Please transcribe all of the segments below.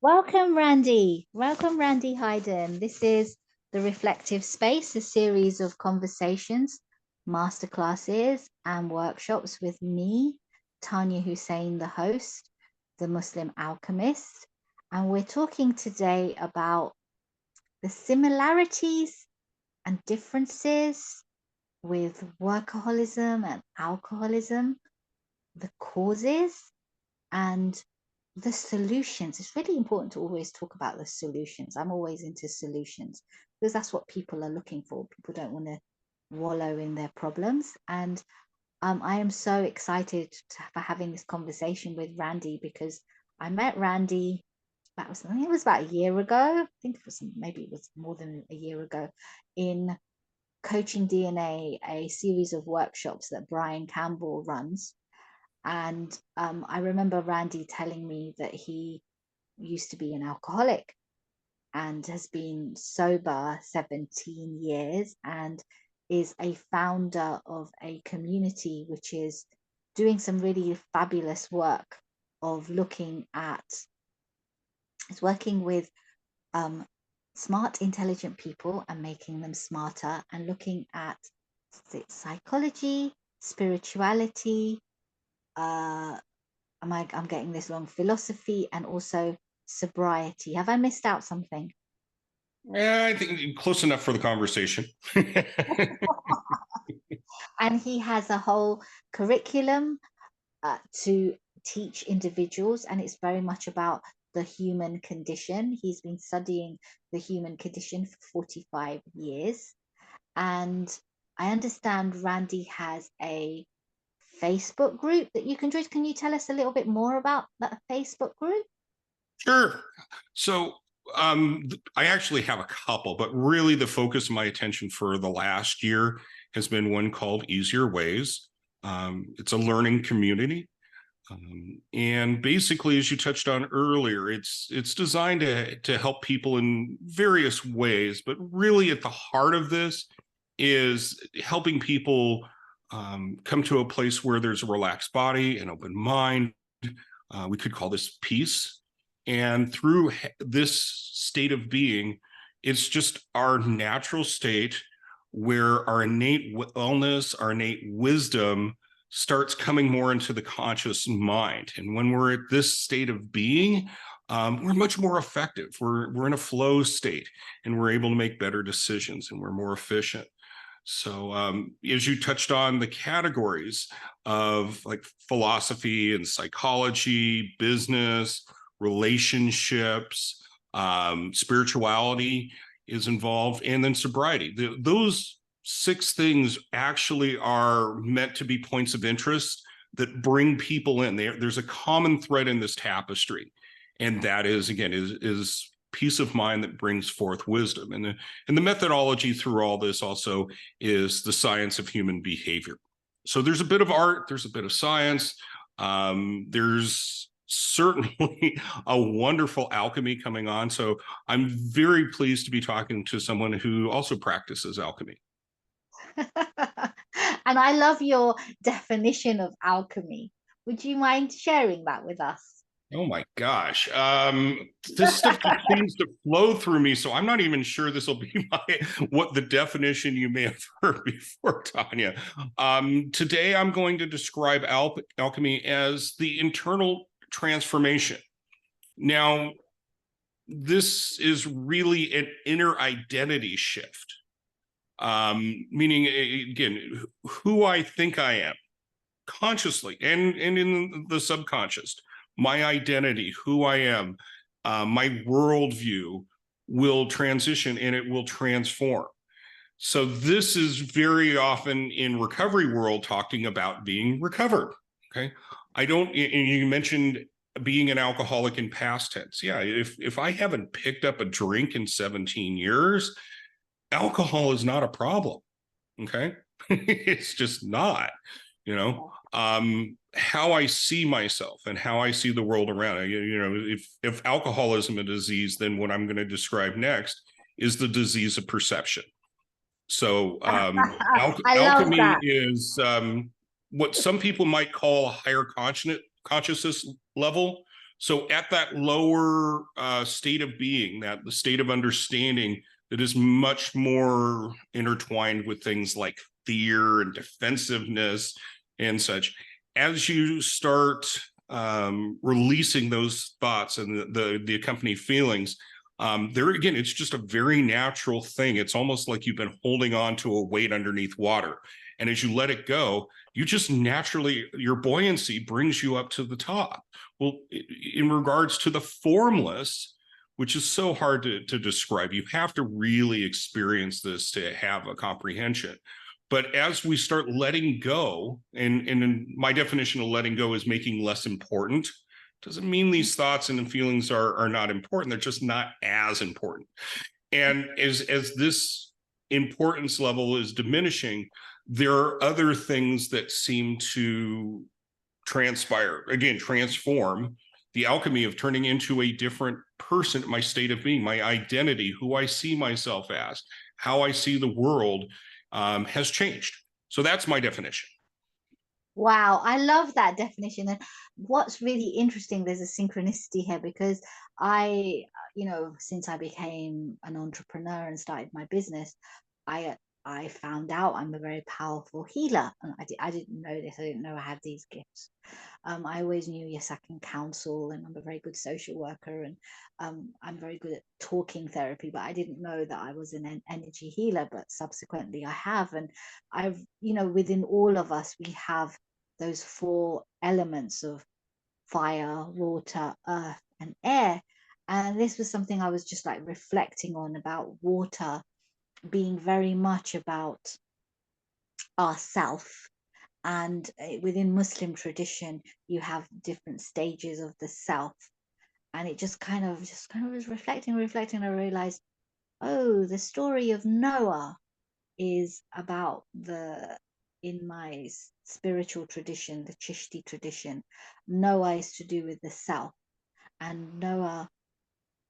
Welcome, Randy. Welcome, Randy Hayden. This is the Reflective Space, a series of conversations, masterclasses, and workshops with me, Taniya Hussain, the host, the Muslim alchemist. And we're talking today about the similarities and differences with workaholism and alcoholism, the causes, and the solutions. It's really important to always talk about the solutions. I'm always into solutions because that's what people are looking for. People don't want to wallow in their problems. And I am so excited for having this conversation with Randy because I met Randy I think it was about a year ago. I think maybe it was more than a year ago in Coaching DNA, a series of workshops that Brian Campbell runs. And I remember Randy telling me that he used to be an alcoholic and has been sober 17 years and is a founder of a community which is doing some really fabulous work of looking at, it's working with smart, intelligent people and making them smarter and looking at psychology, spirituality, I'm getting this wrong, philosophy, and also sobriety. Have I missed out something? Yeah, I think close enough for the conversation. And he has a whole curriculum to teach individuals, and it's very much about the human condition. He's been studying the human condition for 45 years. And I understand Randy has a Facebook group that you can join. Can you tell us a little bit more about that Facebook group? Sure. So I actually have a couple, but really the focus of my attention for the last year has been one called Easier Ways. It's a learning community. And basically, as you touched on earlier, it's designed to help people in various ways, but really at the heart of this is helping people come to a place where there's a relaxed body, an open mind. We could call this peace. And through this state of being, it's just our natural state where our innate wellness, our innate wisdom starts coming more into the conscious mind. And when we're at this state of being, we're much more effective. We're in a flow state and we're able to make better decisions and we're more efficient. So as you touched on the categories of like philosophy and psychology, business, relationships, spirituality is involved, and then sobriety. Those 6 things actually are meant to be points of interest that bring people in. There's a common thread in this tapestry, and that is, again, is peace of mind that brings forth wisdom. And the methodology through all this also is the science of human behavior. So there's a bit of art, there's a bit of science, there's certainly a wonderful alchemy coming on. So I'm very pleased to be talking to someone who also practices alchemy. And I love your definition of alchemy. Would you mind sharing that with us? Oh my gosh. This stuff continues to flow through me, so I'm not even sure this will be what the definition you may have heard before, Tanya. Today, I'm going to describe alchemy as the internal transformation. Now, this is really an inner identity shift, meaning, again, who I think I am consciously and in the subconscious. My identity, who I am, my worldview will transition and it will transform. So this is very often in recovery world talking about being recovered. Okay. I don't, and you mentioned being an alcoholic in past tense. Yeah. If I haven't picked up a drink in 17 years, alcohol is not a problem. Okay. It's just not, you know. How I see myself and how I see the world around. If alcoholism is a disease, then what I'm going to describe next is the disease of perception. So alchemy is what some people might call a higher consciousness level. So at that lower state of being, that the state of understanding that is much more intertwined with things like fear and defensiveness and such, as you start releasing those thoughts and the accompanying feelings, there again, it's just a very natural thing. It's almost like you've been holding on to a weight underneath water. And as you let it go, you just naturally, your buoyancy brings you up to the top. Well, in regards to the formless, which is so hard to describe, you have to really experience this to have a comprehension. But as we start letting go, and in my definition of letting go is making less important, doesn't mean these thoughts and feelings are not important. They're just not as important. And as this importance level is diminishing, there are other things that seem to transpire, again, transform the alchemy of turning into a different person, my state of being, my identity, who I see myself as, how I see the world has changed. So that's my definition. Wow, I love that definition. And what's really interesting, there's a synchronicity here because I, since I became an entrepreneur and started my business, I found out I'm a very powerful healer. And I didn't know this. I didn't know I had these gifts. I always knew, yes, I can counsel and I'm a very good social worker and I'm very good at talking therapy, but I didn't know that I was an energy healer, but subsequently I have. And I've, within all of us, we have those 4 elements of fire, water, earth, and air. And this was something I was just like reflecting on about water being very much about ourself. And within Muslim tradition, you have different stages of the self. And it just kind of was reflecting. I realized, oh, the story of Noah is about in my spiritual tradition, the Chishti tradition, Noah is to do with the self. And Noah,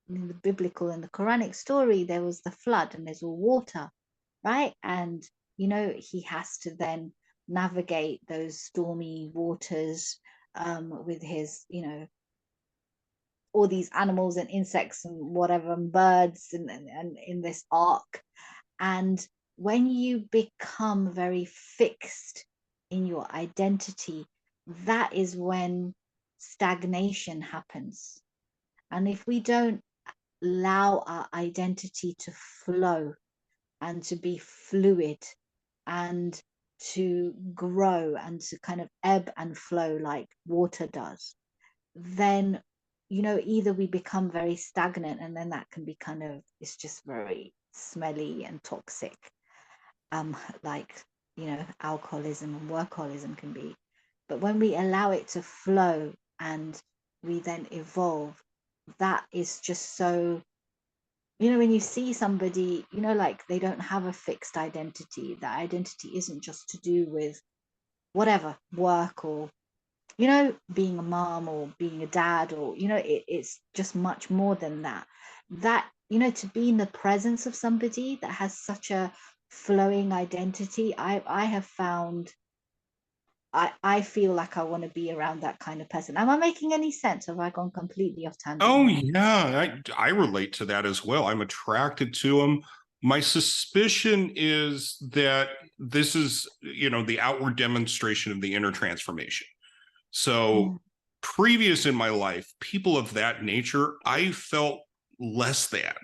in the biblical and the Quranic story, there was the flood and there's all water, right? And, he has to then navigate those stormy waters with his, all these animals and insects and whatever, and birds and in this ark. And when you become very fixed in your identity, that is when stagnation happens. And if we don't allow our identity to flow and to be fluid and to grow and to kind of ebb and flow like water does, then either we become very stagnant and then that can be kind of, it's just very smelly and toxic, like alcoholism and workaholism can be. But when we allow it to flow and we then evolve, that is just so, when you see somebody, like they don't have a fixed identity, that identity isn't just to do with whatever work or being a mom or being a dad, or it's just much more than that. To be in the presence of somebody that has such a flowing identity, I have found, I feel like I want to be around that kind of person. Am I making any sense? Have I gone completely off tangent? Oh yeah, I relate to that as well. I'm attracted to them. My suspicion is that this is, the outward demonstration of the inner transformation. So previous in my life, people of that nature, I felt less than,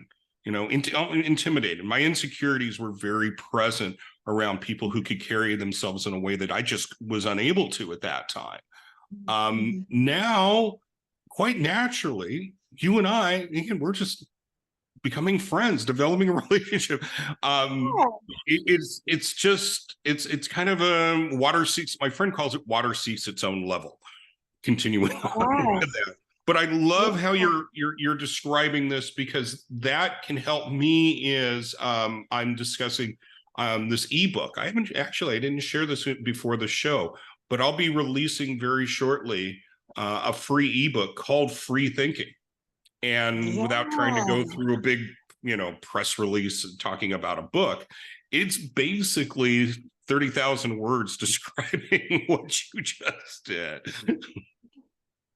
intimidated. My insecurities were very present around people who could carry themselves in a way that I just was unable to at that time. Now, quite naturally, you and I, again, we're just becoming friends, developing a relationship. It's kind of a water seeks, my friend calls it water seeks its own level. Continuing on with that. But I love how you're describing this, because that can help me as I'm discussing this ebook. I didn't share this before the show, but I'll be releasing very shortly a free ebook called Free Thinking. And without trying to go through a big, press release talking about a book, it's basically 30,000 words describing what you just did.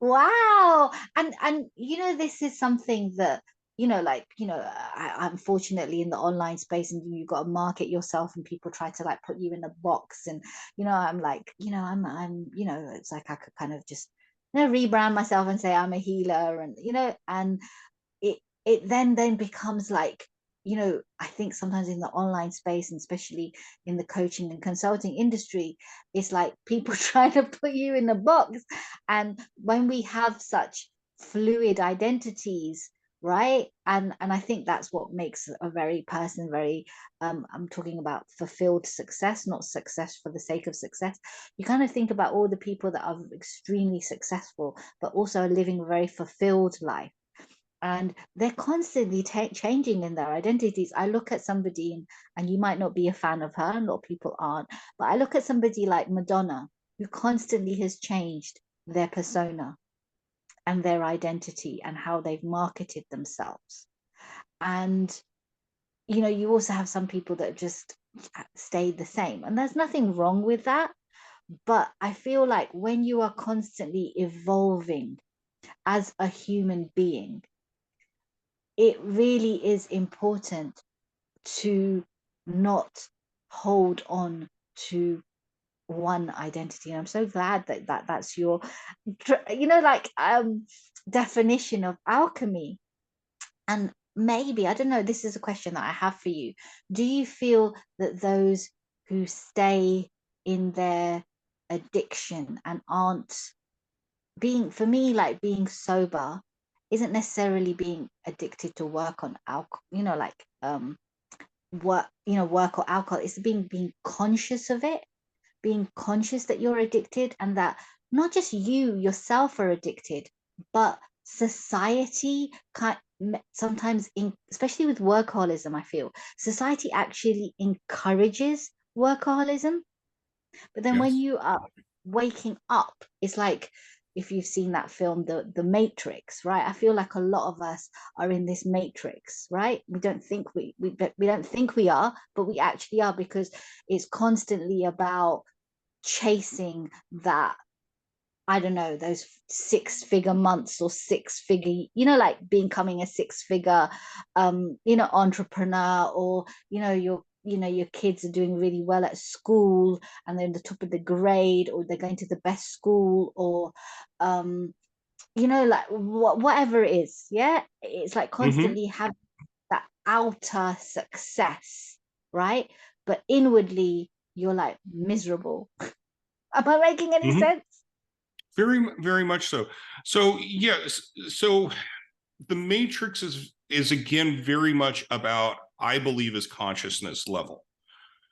Wow. And this is something that, unfortunately in the online space, and you got to market yourself and people try to like put you in a box. And, I'm like, it's like I could kind of just, rebrand myself and say I'm a healer, and, and it then becomes like, I think sometimes in the online space, and especially in the coaching and consulting industry, it's like people trying to put you in a box. And when we have such fluid identities, right, and I think that's what makes a very person very, I'm talking about fulfilled success, not success for the sake of success. You kind of think about all the people that are extremely successful but also are living a very fulfilled life, and they're constantly changing in their identities. I look at somebody, and you might not be a fan of her, a lot of people aren't, but I look at somebody like Madonna, who constantly has changed their persona and their identity and how they've marketed themselves. And you also have some people that just stayed the same, and there's nothing wrong with that. But I feel like when you are constantly evolving as a human being, it really is important to not hold on to one identity. And I'm so glad that's your definition of alchemy. And maybe, I don't know, this is a question that I have for you. Do you feel that those who stay in their addiction and aren't being, for me, like being sober isn't necessarily being addicted to work on alcohol, work or alcohol. It's being conscious of it, being conscious that you're addicted, and that not just you yourself are addicted, but society sometimes, especially with workaholism, I feel society actually encourages workaholism. But then when Yes. you are waking up, it's like, if you've seen that film, the Matrix, right? I feel like a lot of us are in this Matrix, right? We don't think we don't think we are, but we actually are, because it's constantly about chasing that, I don't know, those 6-figure months or 6-figure, like becoming a 6-figure, entrepreneur, or, your kids are doing really well at school and they're in the top of the grade, or they're going to the best school, or, like whatever it is. Yeah. It's like Mm-hmm. constantly have that outer success, right? But inwardly, you're like miserable. Am I making any Mm-hmm. sense? Very, very much so. So yes, so the matrix is again very much about, I believe, is consciousness level.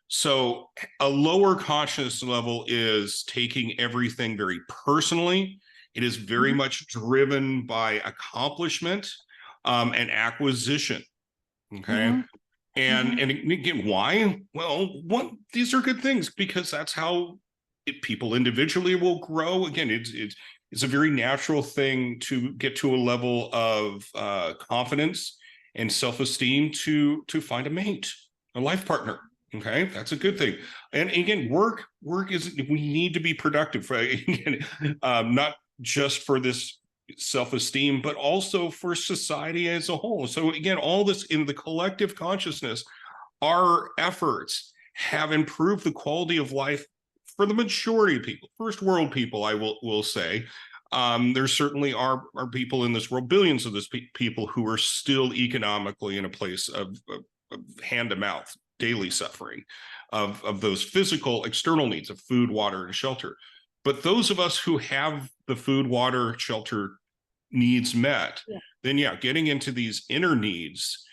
So a lower consciousness level is taking everything very personally. It is very Mhm. much driven by accomplishment, and acquisition. Okay. Mhm. Mhm. And again, why? Well, these are good things because that's how people individually will grow. Again, it's a very natural thing to get to a level of confidence and self-esteem to find a mate, a life partner. Okay, that's a good thing. And again, work is, we need to be productive, right? Again, not just for this self-esteem, but also for society as a whole. So again, all this in the collective consciousness, our efforts have improved the quality of life for the majority of people, first world people, I will say. There certainly are people in this world, billions of this people, who are still economically in a place of hand to mouth, daily suffering of those physical external needs of food, water, and shelter. But those of us who have the food, water, shelter needs met, Yeah. then yeah, getting into these inner needs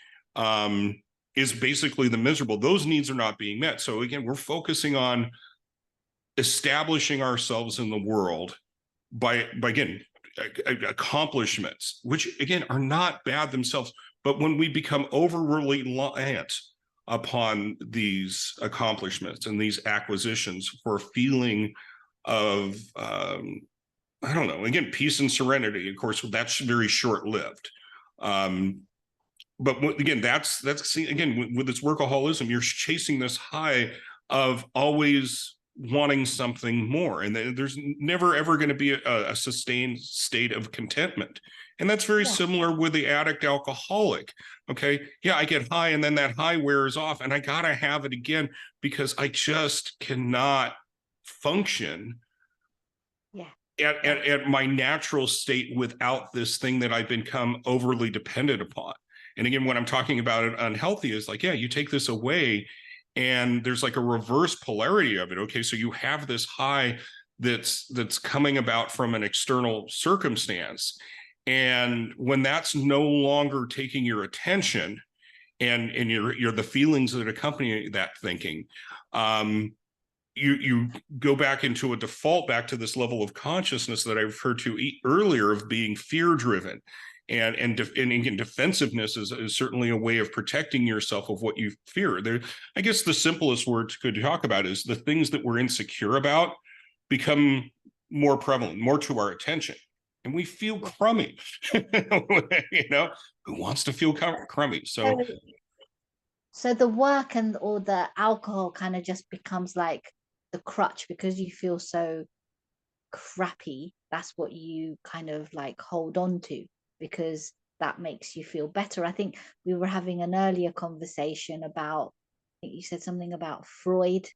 is basically the miserable. Those needs are not being met. So again, we're focusing on establishing ourselves in the world by again, accomplishments, which again are not bad themselves. But when we become overly reliant upon these accomplishments and these acquisitions for a feeling of I don't know, again, peace and serenity, of course, that's very short-lived. But again, that's again, with this workaholism, you're chasing this high of always wanting something more. And there's never, ever going to be a sustained state of contentment. And that's very similar with the addict alcoholic. Okay. Yeah, I get high and then that high wears off and I got to have it again because I just cannot function at my natural state without this thing that I've become overly dependent upon. And again, when I'm talking about it unhealthy is like, yeah, you take this away and there's like a reverse polarity of it. Okay, so you have this high that's coming about from an external circumstance. And when that's no longer taking your attention and you're the feelings that accompany that thinking, you go back into a default back to this level of consciousness that I referred to earlier of being fear driven. And again, defensiveness is certainly a way of protecting yourself of what you fear. I guess the simplest word to talk about is the things that we're insecure about become more prevalent, more to our attention. And we feel crummy. Who wants to feel crummy? So the work or the alcohol kind of just becomes like the crutch because you feel so crappy. That's what you kind of like hold on to because that makes you feel better. I think we were having an earlier conversation about, I think you said something about Freud,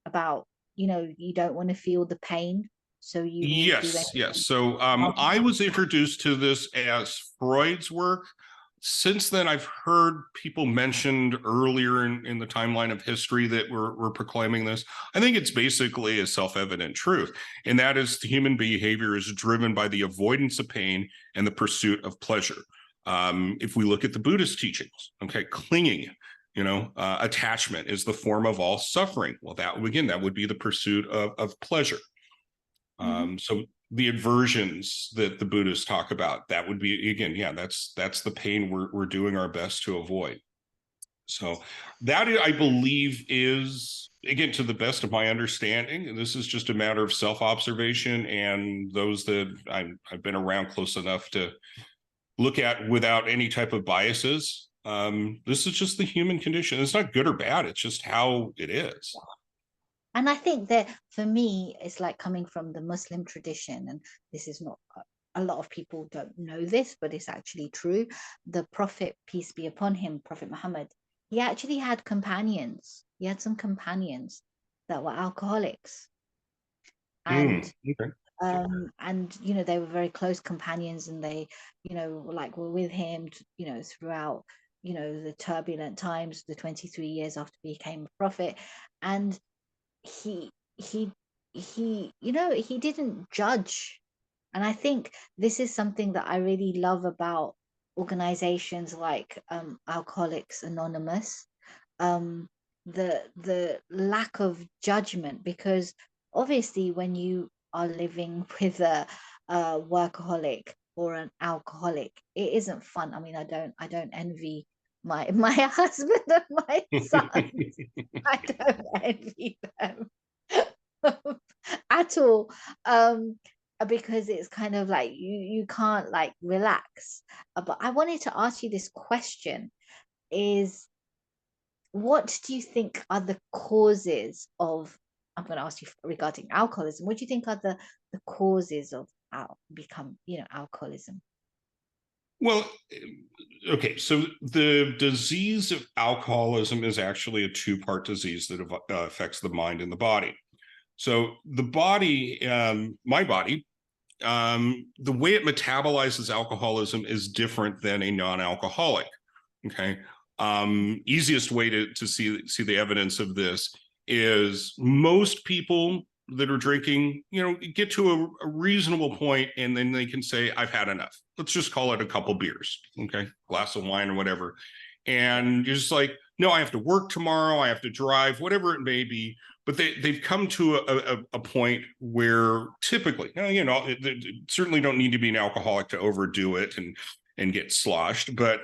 about, you don't want to feel the pain. So you will do anything. Yes. So I was introduced to this as Freud's work. Since then, I've heard people mentioned earlier in the timeline of history that were proclaiming this. I think it's basically a self-evident truth, and that is the human behavior is driven by the avoidance of pain and the pursuit of pleasure. If we look at the Buddhist teachings, okay, clinging, attachment is the form of all suffering. Well, that would be the pursuit of pleasure. So the aversions that the Buddhists talk about, that would be, again, that's the pain we're doing our best to avoid. So that, I believe, is, again, to the best of my understanding, and this is just a matter of self-observation and those that I've been around close enough to look at without any type of biases. This is just the human condition. It's not good or bad. It's just how it is. And I think that for me, it's like coming from the Muslim tradition, and this is not, a lot of people don't know this, but it's actually true. The Prophet, peace be upon him, Prophet Muhammad, he actually had companions. He had some companions that were alcoholics. And okay. And they were very close companions, and they like were with him throughout the turbulent times, the 23 years after he became a prophet. And he didn't judge. And I think this is something that I really love about organizations like Alcoholics Anonymous, the lack of judgment, because obviously when you are living with a workaholic or an alcoholic, it isn't fun. I mean, I don't envy my husband and my son. I don't envy them at all, because it's kind of like you can't like relax. But I wanted to ask you this question: is what do you think are the causes of? I'm going to ask you regarding alcoholism. What do you think are the causes of alcoholism? Well, okay, so the disease of alcoholism is actually a two-part disease that affects the mind and the body. So the body, my body, the way it metabolizes alcoholism is different than a non-alcoholic. Okay, easiest way to see the evidence of this is most people that are drinking, get to a reasonable point and then they can say, I've had enough. Let's just call it a couple beers, okay, glass of wine or whatever. And you're just like, no, I have to work tomorrow, I have to drive, whatever it may be. But they've come to a point where typically, they certainly don't need to be an alcoholic to overdo it and get sloshed. But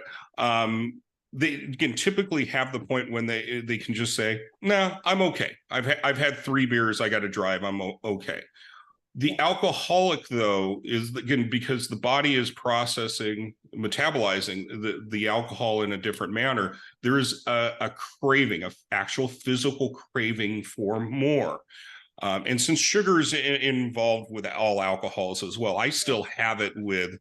they can typically have the point when they can just say, no, I'm okay. I've had 3 beers. I got to drive. I'm okay. The alcoholic, though, is again because the body is metabolizing the alcohol in a different manner. There is a craving, an actual physical craving for more. And since sugar is involved with all alcohols as well, I still have it with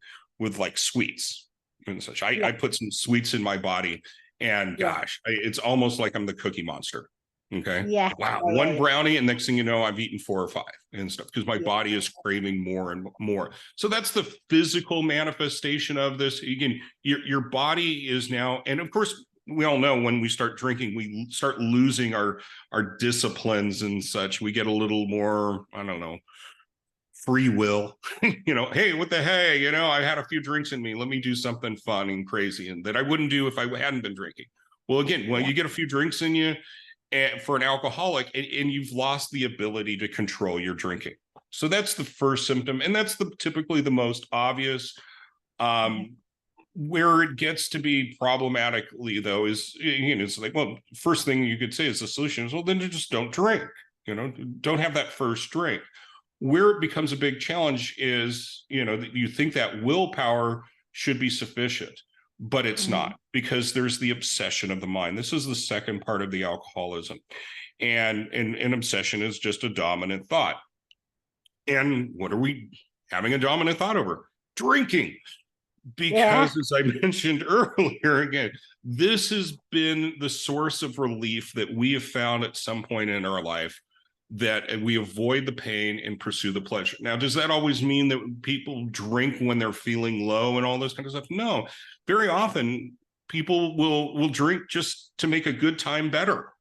like sweets and such. I put some sweets in my body, and gosh, it's almost like I'm the Cookie Monster. Okay. Yeah. Wow. One brownie, and next thing you know, I've eaten 4 or 5 and stuff because my body is craving more and more. So that's the physical manifestation of this. Again, your body is now, and of course, we all know when we start drinking, we start losing our disciplines and such. We get a little more, I don't know, free will. Hey, what the hey, I had a few drinks in me. Let me do something fun and crazy, and that I wouldn't do if I hadn't been drinking. Well, again, when you get a few drinks in you, for an alcoholic, and you've lost the ability to control your drinking. So that's the first symptom, and that's typically the most obvious. Where it gets to be problematically, though, is it's like, well, first thing you could say is the solution is, well, then you just don't drink. Don't have that first drink. Where it becomes a big challenge is, that you think that willpower should be sufficient, but it's not, because there's the obsession of the mind. This is the second part of the alcoholism. And an obsession is just a dominant thought. And what are we having a dominant thought over? Drinking. Because as I mentioned earlier, again, this has been the source of relief that we have found at some point in our life, that we avoid the pain and pursue the pleasure. Now, does that always mean that people drink when they're feeling low and all this kind of stuff? No. Very often people will drink just to make a good time better.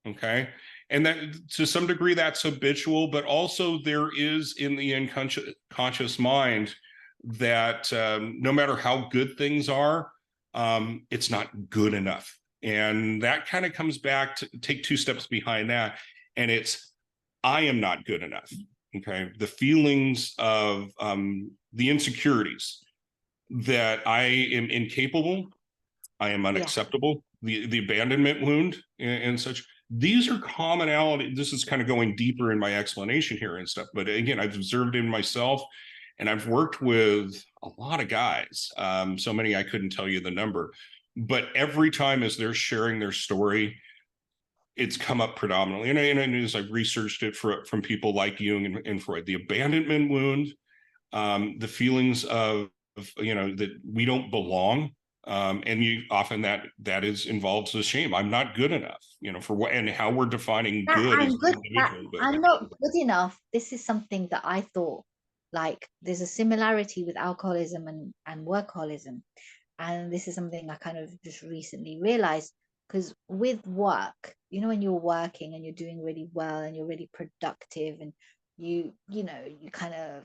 Okay. And that, to some degree, that's habitual, but also there is in the unconscious mind that no matter how good things are, it's not good enough. And that kind of comes back to take 2 steps behind that. And it's, I am not good enough. Okay. The feelings of the insecurities that I am incapable, I am unacceptable, the abandonment wound and such. These are commonality. This is kind of going deeper in my explanation here and stuff. But again, I've observed in myself, and I've worked with a lot of guys, so many I couldn't tell you the number. But every time as they're sharing their story, it's come up predominantly. And as I've researched it from people like Jung and Freud, the abandonment wound, the feelings of that we don't belong. And you often that is involves the shame. I'm not good enough, for what, and how we're defining good as good, individual. I'm not good enough. This is something that I thought, like, there's a similarity with alcoholism and workaholism. And this is something I kind of just recently realized, because with work, when you're working and you're doing really well and you're really productive, and you kind of,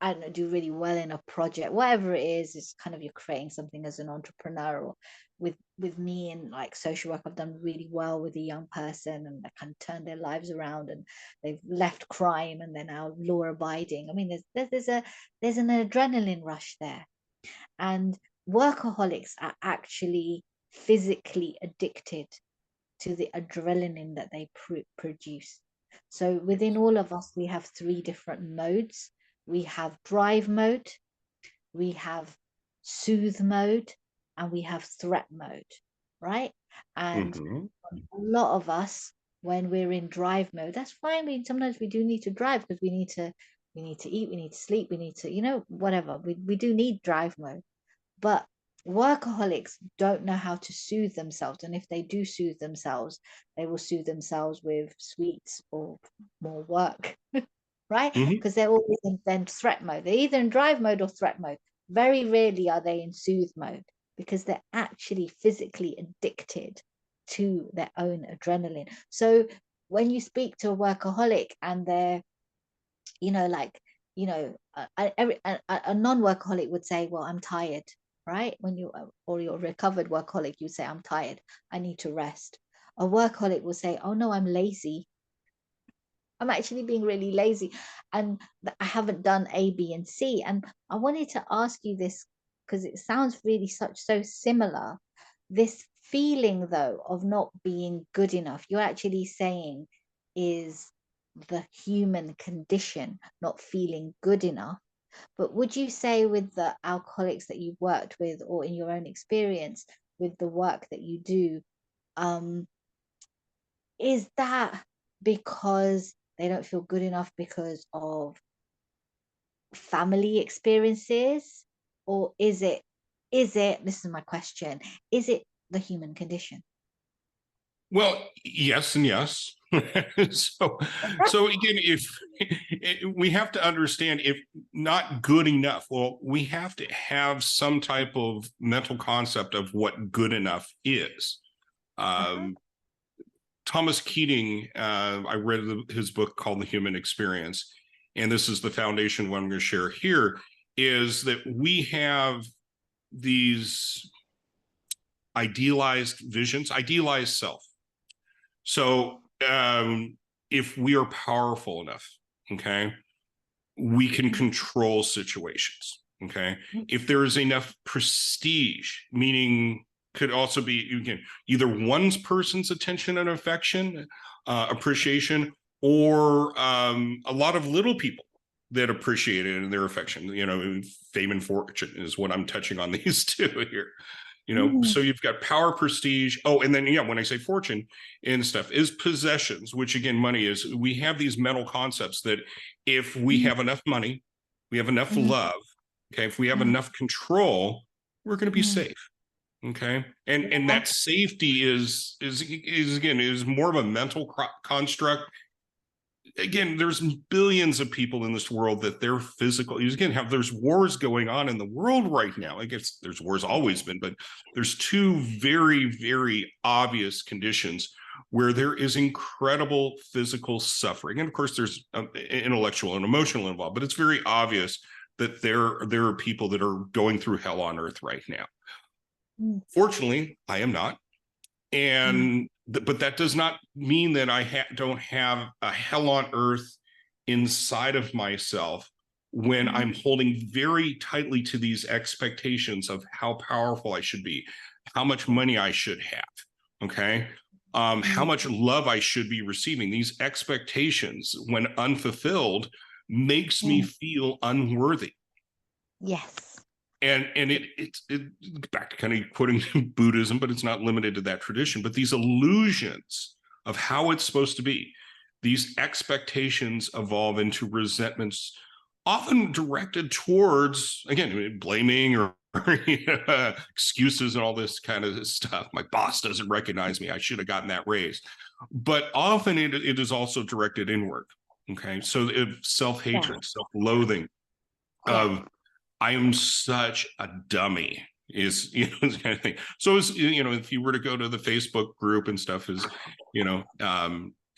I don't know, do really well in a project, whatever it is, it's kind of, you're creating something as an entrepreneur. Or with me in like social work, I've done really well with a young person, and I kind of turned their lives around, and they've left crime and they're now law abiding. I mean, there's an adrenaline rush there. And workaholics are actually physically addicted to the adrenaline that they produce. So within all of us, we have 3 different modes. We have drive mode, we have soothe mode, and we have threat mode, right? And a lot of us, when we're in drive mode, that's fine. Sometimes we do need to drive because we need to eat, we need to sleep, we need to, whatever. We do need drive mode. But workaholics don't know how to soothe themselves. And if they do soothe themselves, they will soothe themselves with sweets or more work, right? Because they're always in threat mode. They're either in drive mode or threat mode. Very rarely are they in soothe mode, because they're actually physically addicted to their own adrenaline. So when you speak to a workaholic and they're, like, a non-workaholic would say, well, I'm tired, right? Or you're a recovered workaholic, you say, I'm tired, I need to rest. A workaholic will say, oh no, I'm lazy. I'm actually being really lazy, and I haven't done A, B, and C. And I wanted to ask you this because it sounds really so similar. This feeling, though, of not being good enough, you're actually saying is the human condition, not feeling good enough. But would you say with the alcoholics that you've worked with, or in your own experience with the work that you do, is that because they don't feel good enough because of family experiences? Or is it, this is my question, is it the human condition? Well, yes and yes. So again, if we have to understand, if not good enough, well, we have to have some type of mental concept of what good enough is. Thomas Keating, I read his book called The Human Experience, and this is the foundation what I'm going to share here, is that we have these idealized visions, idealized self. So if we are powerful enough, okay, we can control situations, okay? If there is enough prestige, meaning could also be, again, either one person's attention and affection, appreciation, or a lot of little people that appreciate it and their affection, you know, fame and fortune is what I'm touching on these two here. You know, so you've got power, prestige. Oh, and then, yeah, when I say fortune and stuff is possessions, which again, money is, we have these mental concepts that if we have enough money, we have enough love, okay, if we have enough control, we're going to be safe. Okay. And that safety is again, is more of a mental construct. Again, there's billions of people in this world that they're physical. Again, there's wars going on in the world right now. I guess there's wars always been, but there's two very, very obvious conditions where there is incredible physical suffering. And of course, there's intellectual and emotional involved, but it's very obvious that there are people that are going through hell on earth right now. Fortunately, I am not. And but that does not mean that I don't have a hell on earth inside of myself when I'm holding very tightly to these expectations of how powerful I should be, how much money I should have, okay? How much love I should be receiving. These expectations, when unfulfilled, makes me feel unworthy. Yes. And it's back to kind of quoting Buddhism, but it's not limited to that tradition. But these illusions of how it's supposed to be, these expectations evolve into resentments, often directed towards, again, blaming or excuses and all this kind of stuff. My boss doesn't recognize me. I should have gotten that raise. But often it is also directed inward. Okay, so if self-hatred, self-loathing of I am such a dummy is, you know, this kind of thing. So is, you know, if you were to go to the Facebook group and stuff is, you know,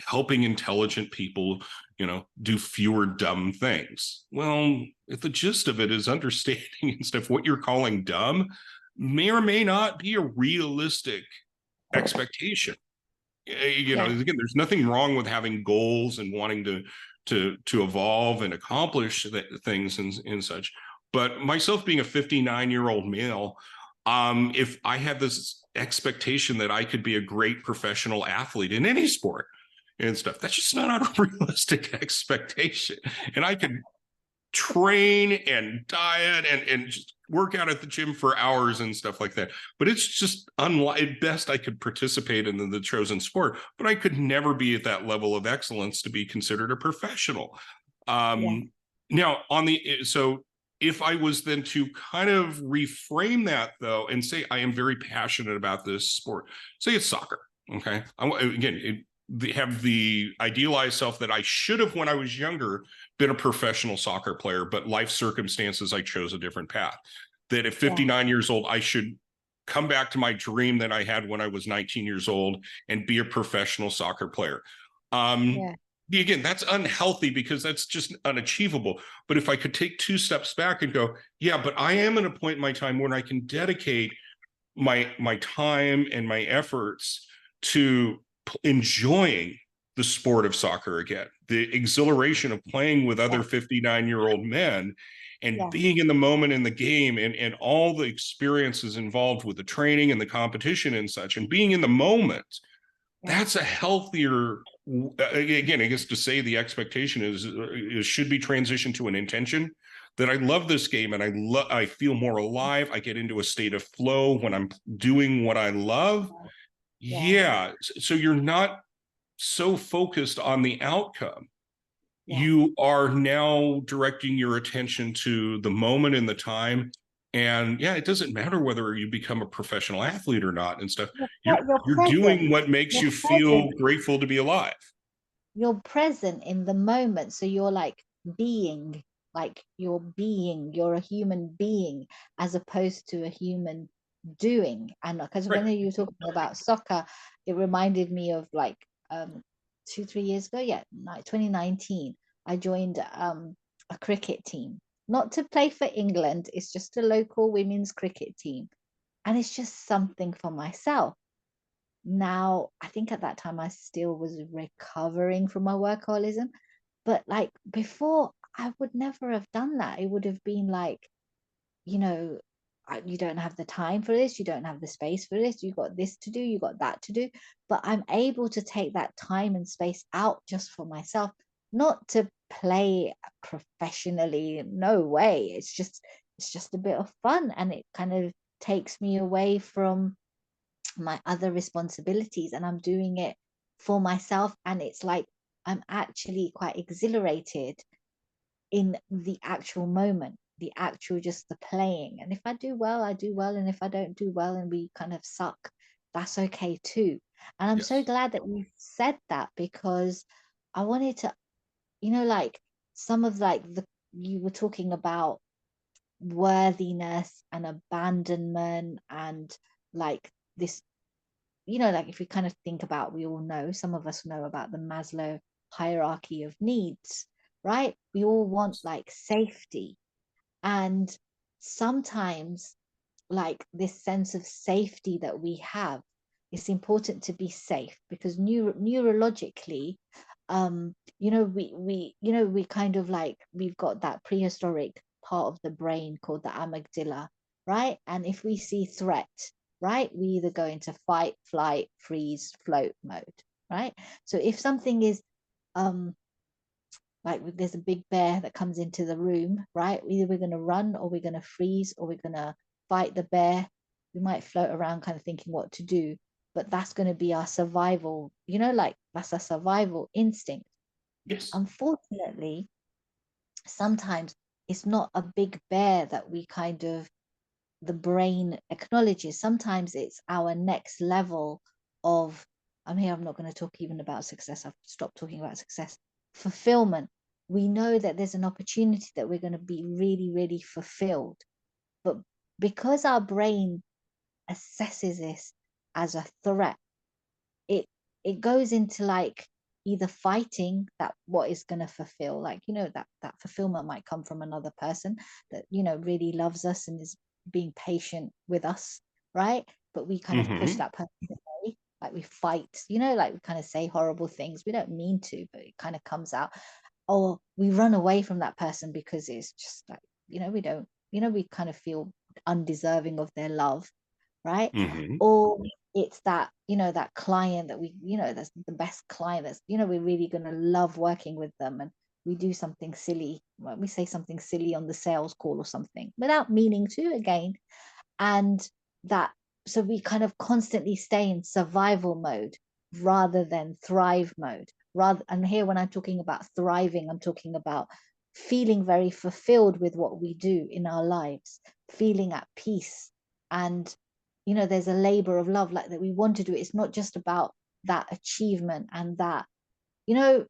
helping intelligent people, you know, do fewer dumb things. Well, if the gist of it is understanding and stuff, what you're calling dumb may or may not be a realistic expectation. You know, again, there's nothing wrong with having goals and wanting to evolve and accomplish things and such. But myself being a 59-year-old male, if I had this expectation that I could be a great professional athlete in any sport and stuff, that's just not a realistic expectation. And I could train and diet and just work out at the gym for hours and stuff like that. But it's just at best I could participate in the chosen sport, but I could never be at that level of excellence to be considered a professional. Now so if I was then to kind of reframe that though, and say, I am very passionate about this sport, say it's soccer. Okay. Have the idealized self that I should have, when I was younger, been a professional soccer player, but life circumstances, I chose a different path. That at 59 years old, I should come back to my dream that I had when I was 19 years old and be a professional soccer player. Again, that's unhealthy because that's just unachievable. But if I could take two steps back and go, yeah, but I am at a point in my time when I can dedicate my time and my efforts to enjoying the sport of soccer again, the exhilaration of playing with other 59-year-old men and being in the moment in the game and all the experiences involved with the training and the competition and such, and being in the moment, that's a healthier, again, I guess to say the expectation is should be transitioned to an intention that I love this game and I feel more alive. I get into a state of flow when I'm doing what I love. So you're not so focused on the outcome Yeah. you are now directing your attention to the moment and the time. And yeah, it doesn't matter whether you become a professional athlete or not and stuff. You're You're present. doing what makes You're you present. feel grateful to be alive. You're present in the moment. So you're being, you're a human being as opposed to a human doing. And because Right. when you were talking about soccer, it reminded me of 2, 3 years ago. Yeah, 2019, I joined a cricket team, not to play for England. It's just a local women's cricket team. And it's just something for myself. Now, I think at that time I still was recovering from my workaholism, but before, I would never have done that. It would have been you know, you don't have the time for this, you don't have the space for this, you got this to do, you got that to do. But I'm able to take that time and space out just for myself, not to play professionally. No way. It's just a bit of fun, and it kind of takes me away from my other responsibilities, and I'm doing it for myself. And it's like I'm actually quite exhilarated in the actual moment, the actual just the playing. And if I do well, I do well. And if I don't do well and we kind of suck, that's okay too. And I'm so Yes. glad that you said that, because I wanted to, some of the you were talking about worthiness and abandonment and this, if we kind of think about, we all know, some of us know about the Maslow hierarchy of needs, right? We all want safety. And sometimes, this sense of safety that we have, it's important to be safe because neurologically, we kind of we've got that prehistoric part of the brain called the amygdala, right? And if we see threat, right, we either go into fight, flight, freeze, float mode, right? So if something is there's a big bear that comes into the room, right? Either we're going to run or we're going to freeze or we're going to fight the bear. We might float around kind of thinking what to do, but that's going to be our survival, that's our survival instinct. Yes. Unfortunately, sometimes it's not a big bear that we kind of, the brain acknowledges. Sometimes it's our next level of, I'm not going to talk even about success. I've stopped talking about success. Fulfillment. We know that there's an opportunity that we're going to be really, really fulfilled. But because our brain assesses this as a threat, it it goes into either fighting that what is going to fulfill, that fulfillment might come from another person that really loves us and is being patient with us, right? But we kind of push Mm-hmm. that person away, we fight, we kind of say horrible things, we don't mean to, but it kind of comes out. Or we run away from that person because it's just we don't, we kind of feel undeserving of their love, right? Mm-hmm. Or it's that, that client that we, that's the best client, that's, we're really going to love working with them, and we do something silly, we say something silly on the sales call or something without meaning to, again. And that, so we kind of constantly stay in survival mode rather than thrive mode. And here, when I'm talking about thriving, I'm talking about feeling very fulfilled with what we do in our lives, feeling at peace. And there's a labor of love that we want to do. It's not just about that achievement and that, you know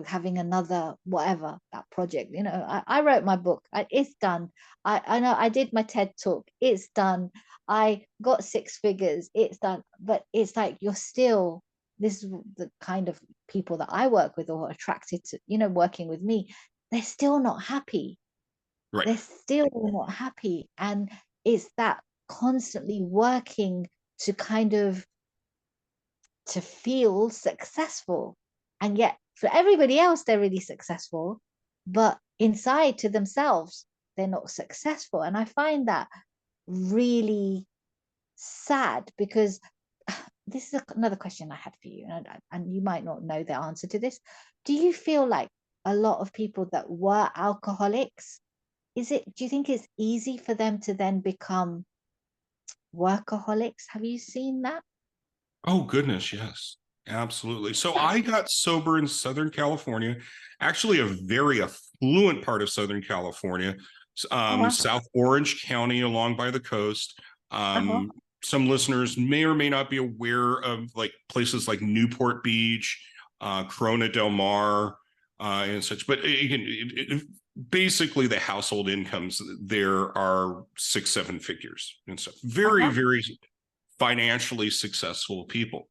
having another whatever, that project. I wrote my book, it's done. I know I did my TED talk, it's done. I got 6 figures, it's done. But it's you're still, this is the kind of people that I work with or attracted to, working with me, they're still not happy. Right. They're still not happy. And it's that constantly working to kind of to feel successful. And yet for everybody else, they're really successful, but inside to themselves, they're not successful. And I find that really sad, because this is another question I had for you, and you might not know the answer to this. Do you feel like a lot of people that were alcoholics, do you think it's easy for them to then become workaholics? Have you seen that? Oh goodness, yes. Absolutely. So I got sober in Southern California, actually a very affluent part of Southern California, Uh-huh. South Orange County along by the coast. Uh-huh. Some listeners may or may not be aware of like places like Newport Beach, Corona del Mar, and such. But basically, the household incomes there are 6, 7 figures and stuff. Very, Uh-huh. very financially successful people.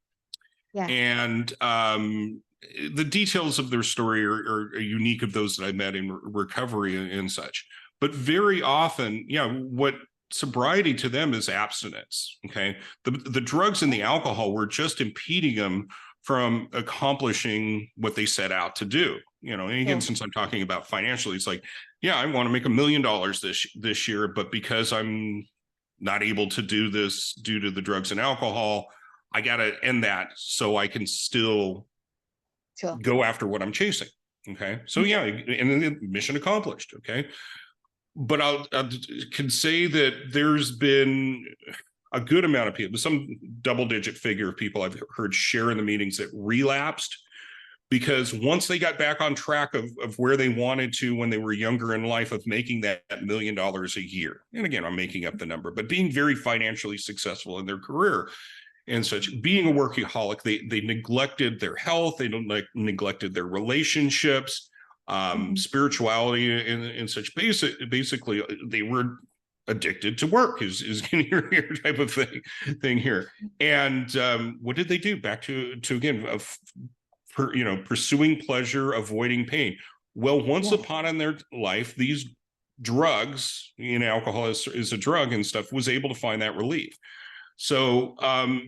Yeah. And the details of their story are unique of those that I met in recovery and such. But very often, what sobriety to them is abstinence. Okay. The drugs and the alcohol were just impeding them from accomplishing what they set out to do. And again, Sure. since I'm talking about financially, it's like, I want to make $1 million this year, but because I'm not able to do this due to the drugs and alcohol, I got to end that so I can still Sure. go after what I'm chasing. Okay. So, and then the mission accomplished. Okay. But I can say that there's been a good amount of people, some double-digit figure of people I've heard share in the meetings that relapsed because once they got back on track of where they wanted to when they were younger in life of making that $1 million a year. And again, I'm making up the number, but being very financially successful in their career and such, being a workaholic, they neglected their health, they don't neglected their relationships, spirituality and such. Basically, they were addicted to work is your type of thing here. And what did they do? Back to again, pursuing pleasure, avoiding pain. Well, once upon in their life, these drugs, alcohol is a drug and stuff, was able to find that relief. So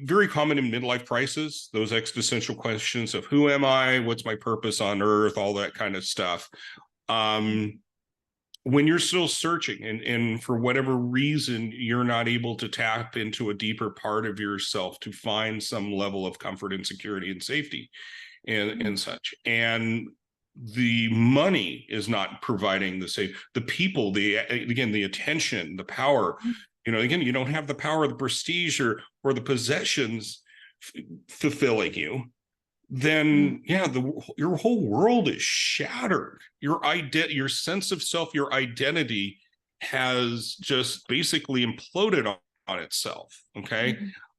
very common in midlife crisis, those existential questions of who am I, what's my purpose on earth, all that kind of stuff. When you're still searching and for whatever reason, you're not able to tap into a deeper part of yourself to find some level of comfort and security and safety and such. And the money is not providing the same, the people, the attention, the power, again, you don't have the power, the prestige or the possessions fulfilling you, then your whole world is shattered. Your sense of self, your identity has just basically imploded on itself. Okay.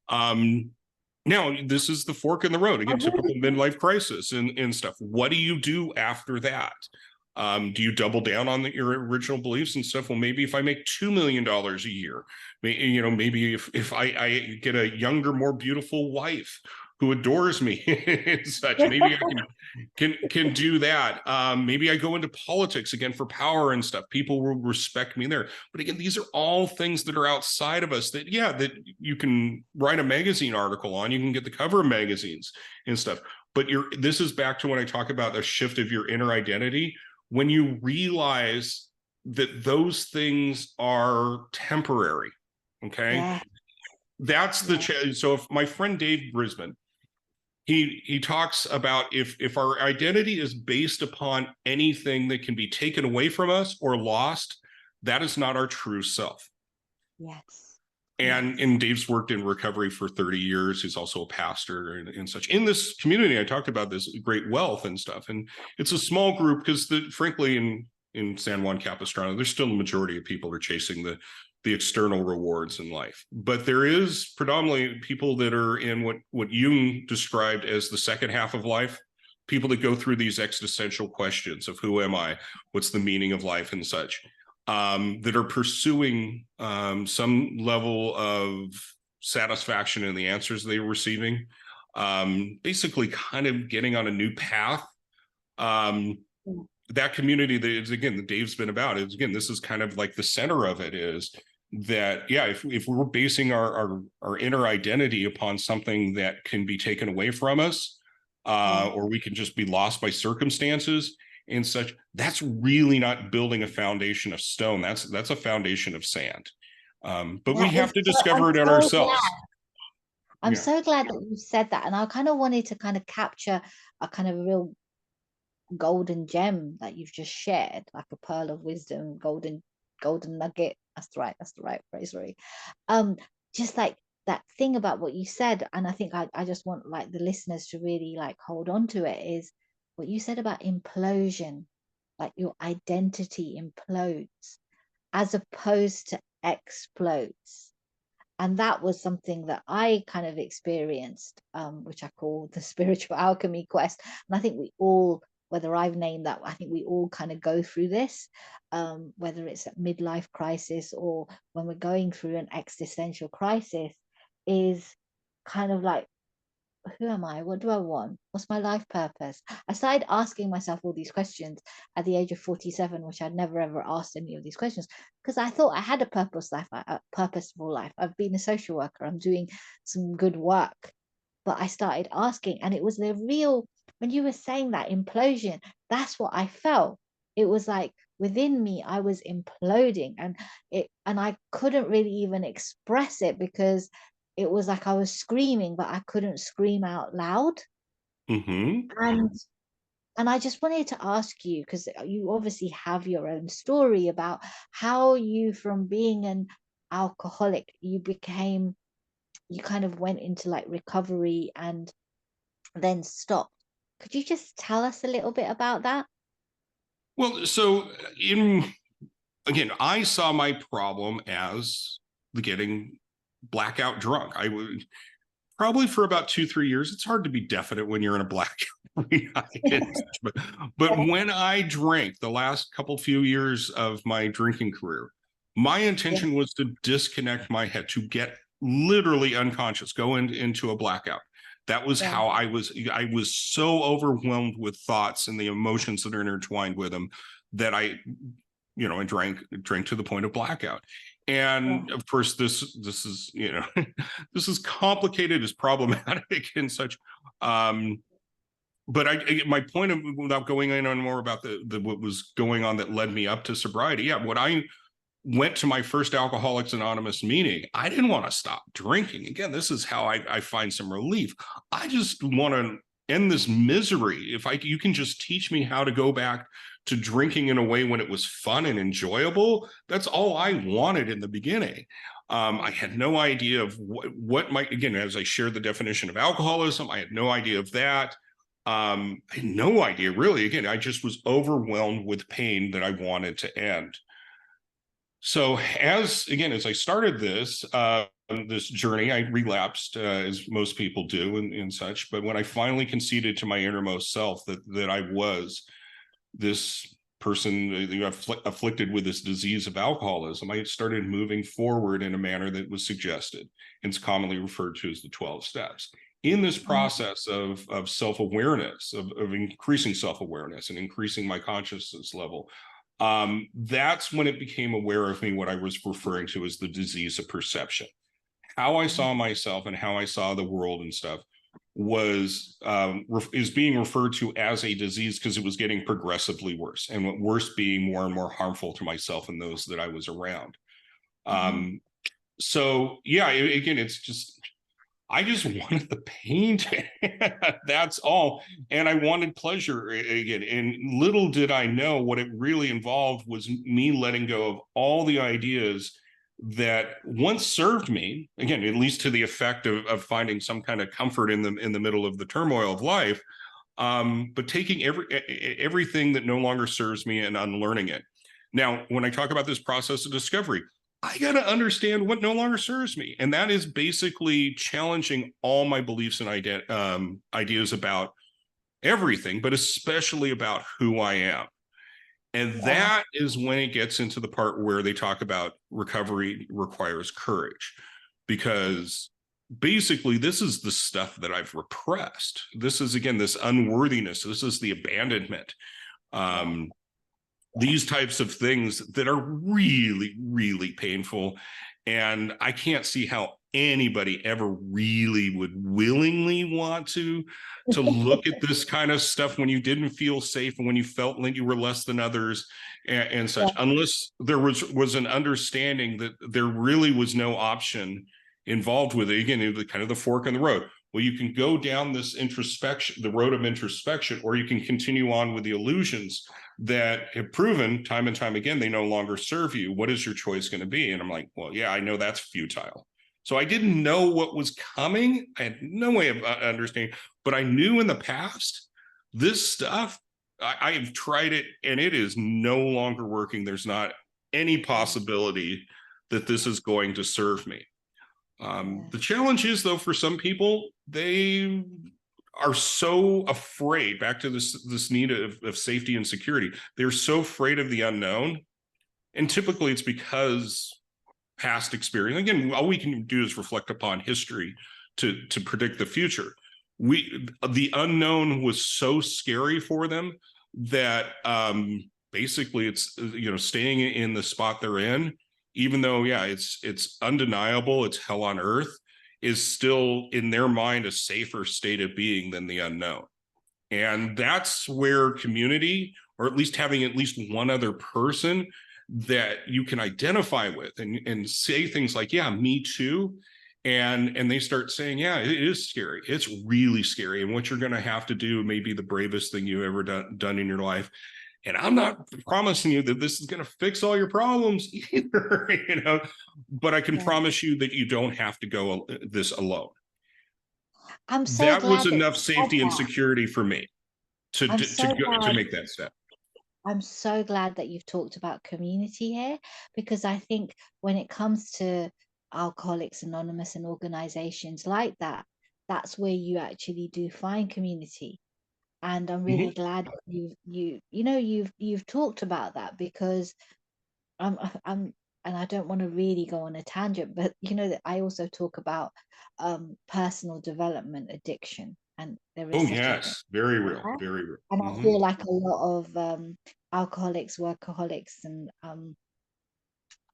Now, this is the fork in the road. Again, typical midlife crisis and stuff. What do you do after that? Do you double down on your original beliefs and stuff? Well, maybe if I make $2 million a year, maybe if I get a younger, more beautiful wife who adores me and such, maybe I can do that. Maybe I go into politics again for power and stuff. People will respect me there. But again, these are all things that are outside of us that you can write a magazine article on. You can get the cover of magazines and stuff. But this is back to when I talk about a shift of your inner identity. When you realize that those things are temporary, okay? That's the challenge. So if my friend Dave Brisbane, he talks about if our identity is based upon anything that can be taken away from us or lost, that is not our true self. Yes. And Dave's worked in recovery for 30 years. He's also a pastor and such. In this community, I talked about this great wealth and stuff. And it's a small group because, frankly, in San Juan Capistrano, there's still a majority of people are chasing the external rewards in life. But there is predominantly people that are in what Jung described as the second half of life, people that go through these existential questions of who am I, what's the meaning of life and such. That are pursuing some level of satisfaction in the answers they're receiving, basically kind of getting on a new path. That community that is, again, that Dave's been about is, again, this is kind of like the center of it is that, if we're basing our inner identity upon something that can be taken away from us, or we can just be lost by circumstances and such, that's really not building a foundation of stone. That's a foundation of sand. But we have to discover it in ourselves. I'm so glad that you said that. And I kind of wanted to kind of capture a kind of real golden gem that you've just shared, like a pearl of wisdom, golden nugget. That's the right phrase, sorry. Just like that thing about what you said, and I think I just want like the listeners to really like hold on to it, is what you said about implosion, like your identity implodes as opposed to explodes. And that was something that I kind of experienced, which I call the spiritual alchemy quest. And I think we all, whether I've named that, I think we all kind of go through this, whether it's a midlife crisis or when we're going through an existential crisis, is kind of like, who am I? What do I want? What's my life purpose? I started asking myself all these questions at the age of 47, which I'd never ever asked any of these questions because I thought I had a purposeful life. I've been a social worker. I'm doing some good work. But I started asking, and it was the real, when you were saying that implosion, that's what I felt. It was like within me, I was imploding, and I couldn't really even express it because it was like I was screaming, but I couldn't scream out loud. Mm-hmm. And I just wanted to ask you, because you obviously have your own story about how you, from being an alcoholic, you kind of went into like recovery and then stopped. Could you just tell us a little bit about that? Well, so again, I saw my problem as the getting blackout drunk. I would probably for about 2-3 years. It's hard to be definite when you're in a blackout. but when I drank the last few years of my drinking career, my Yeah, intention was to disconnect my head, to get literally unconscious, go into a blackout. That was yeah, how I was. I was so overwhelmed with thoughts and the emotions that are intertwined with them that I drank to the point of blackout. yeah, And of course, this is this is complicated, is problematic and such. But my point of, without going in on more about the what was going on that led me up to sobriety. Yeah, when I went to my first Alcoholics Anonymous meeting, I didn't want to stop drinking. Again, this is how I find some relief. I just want to end this misery. If you can just teach me how to go back to drinking in a way when it was fun and enjoyable, that's all I wanted in the beginning. I had no idea of what might, again, as I shared the definition of alcoholism, I had no idea of that. I had no idea, really. Again, I just was overwhelmed with pain that I wanted to end. So as I started this journey, I relapsed, as most people do and such. But when I finally conceded to my innermost self that I was this person afflicted with this disease of alcoholism, I started moving forward in a manner that was suggested and it's commonly referred to as the 12 steps. In this process of self-awareness, of increasing self-awareness and increasing my consciousness level, that's when it became aware of me, what I was referring to as the disease of perception. How I saw myself and how I saw the world and stuff is being referred to as a disease because it was getting progressively worse, and worse being more and more harmful to myself and those that I was around. So yeah, again, it's just, I just wanted the pain to that's all. And I wanted pleasure again. And little did I know what it really involved was me letting go of all the ideas that once served me, again, at least to the effect of finding some kind of comfort in the middle of the turmoil of life. But taking everything that no longer serves me and unlearning it. Now, when I talk about this process of discovery, I got to understand what no longer serves me. And that is basically challenging all my beliefs and ideas about everything, but especially about who I am. And that is when it gets into the part where they talk about recovery requires courage, because basically this is the stuff that I've repressed. This is, again, this unworthiness. This is the abandonment. These types of things that are really, really painful. And I can't see how anybody ever really would willingly want to look at this kind of stuff when you didn't feel safe and when you felt like you were less than others and such, unless there was an understanding that there really was no option involved with it. Again, it was kind of the fork in the road. Well, you can go down this introspection, the road of introspection, or you can continue on with the illusions that have proven time and time again they no longer serve you. What is your choice going to be? And I'm like, well, yeah, I know that's futile. So I didn't know what was coming. I had no way of understanding, but I knew in the past, this stuff, I've tried it and it is no longer working. There's not any possibility that this is going to serve me. The challenge is, though, for some people, they are so afraid, back to this need of safety and security. They're so afraid of the unknown. And typically it's because past experience. Again, all we can do is reflect upon history to predict the future. The unknown was so scary for them that basically it's staying in the spot they're in, even though it's undeniable, it's hell on earth, is still in their mind a safer state of being than the unknown. And that's where community, or at least having at least one other person that you can identify with and say things like, yeah, me too. And they start saying, yeah, it is scary. It's really scary. And what you're going to have to do may be the bravest thing you've ever done in your life. And I'm not promising you that this is going to fix all your problems either, but I can promise you that you don't have to go this alone. I'm so That was glad enough safety and security for me to make that step. I'm so glad that you've talked about community here, because I think when it comes to Alcoholics Anonymous and organizations like that, that's where you actually do find community. And I'm really glad that you've talked about that, because I'm and I don't want to really go on a tangent, but that I also talk about personal development addiction, and there is such a thing. Very real, very real. And I feel like a lot of alcoholics, workaholics, and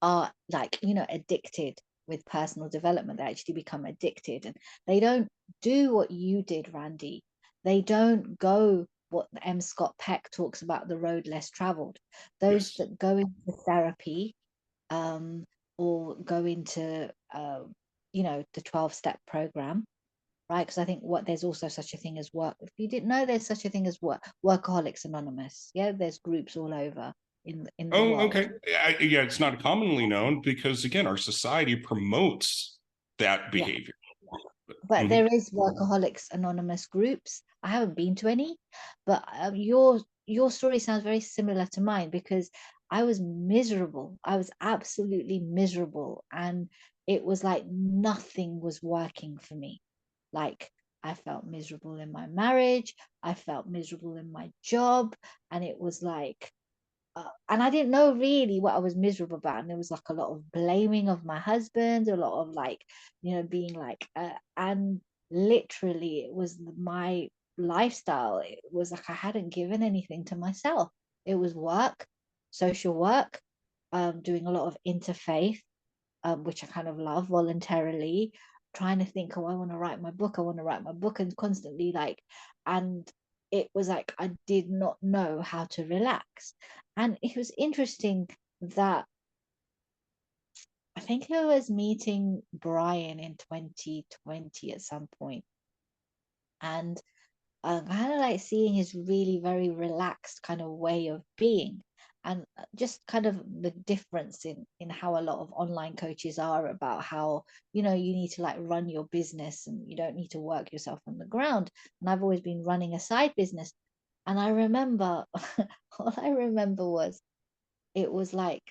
are like addicted with personal development. They actually become addicted, and they don't do what you did, Randy. They don't go what M. Scott Peck talks about, the road less traveled. Those that go into therapy, or go into the 12-step program, right? Because I think there's also such a thing as work. If you didn't know, there's such a thing as Workaholics Anonymous. Yeah, there's groups all over in the world. Okay. Yeah, it's not commonly known because, again, our society promotes that behavior. But there is Workaholics Anonymous groups. I haven't been to any, but your story sounds very similar to mine, because I was miserable. I was absolutely miserable, and it was like nothing was working for me. Like, I felt miserable in my marriage, I felt miserable in my job, and it was like and I didn't know really what I was miserable about. And there was like a lot of blaming of my husband, a lot of like, being like, and literally it was my lifestyle. It was like I hadn't given anything to myself. It was work, social work, doing a lot of interfaith, which I kind of love, voluntarily, trying to think, oh, I want to write my book, and constantly like, and it was like I did not know how to relax. And it was interesting that I think I was meeting Brian in 2020 at some point, and kind of like seeing his really very relaxed kind of way of being, and just kind of the difference in how a lot of online coaches are about how you need to like run your business and you don't need to work yourself on the ground. And I've always been running a side business, and I remember all I remember was it was like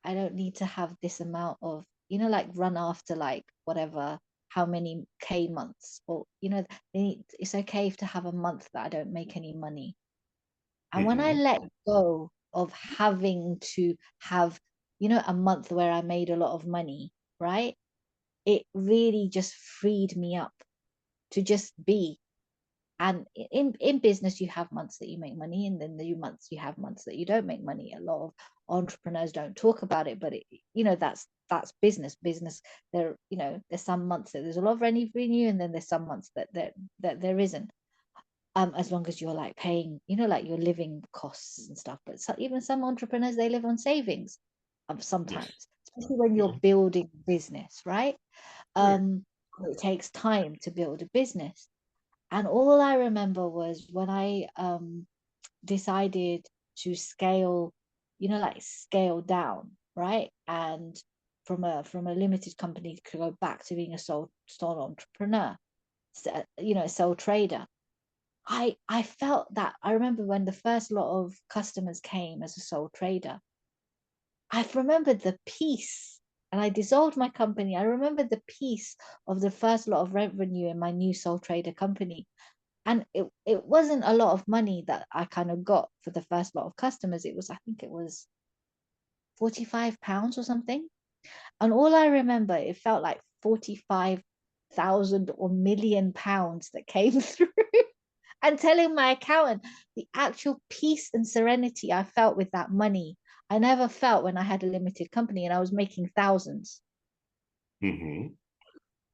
I don't need to have this amount of like run after like whatever how many months, or it's okay to have a month that I don't make any money. And when I let go of having to have a month where I made a lot of money, right, it really just freed me up to just be. And in business, you have months that you make money, and then you have months that you don't make money. A lot of entrepreneurs don't talk about it, but that's business. There's some months that there's a lot of revenue, and then there's some months that there isn't. As long as you're like paying, like your living costs and stuff. But even some entrepreneurs, they live on savings, sometimes, especially when you're building business, right? It takes time to build a business. And all I remember was when I decided to scale, like scale down, right? And from a limited company to go back to being a sole entrepreneur, a sole trader. I felt that. I remember when the first lot of customers came as a sole trader, I remembered the peace, and I dissolved my company. I remembered the peace of the first lot of revenue in my new sole trader company. And it wasn't a lot of money that I kind of got for the first lot of customers. I think it was £45 or something. And all I remember, it felt like 45,000 or £1,000,000 that came through. And telling my accountant the actual peace and serenity I felt with that money, I never felt when I had a limited company and I was making thousands. Mm-hmm.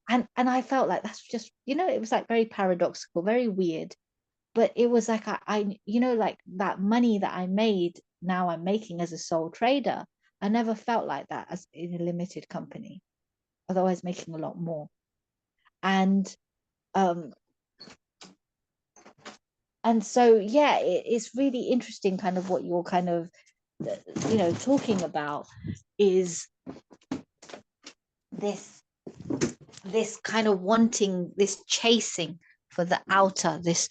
And I felt like that's just, it was like very paradoxical, very weird. But it was like I like that money that I made, now I'm making as a sole trader. I never felt like that as in a limited company, although I was making a lot more. And so, yeah, it's really interesting kind of what you're kind of, talking about is this kind of wanting, this chasing for the outer, this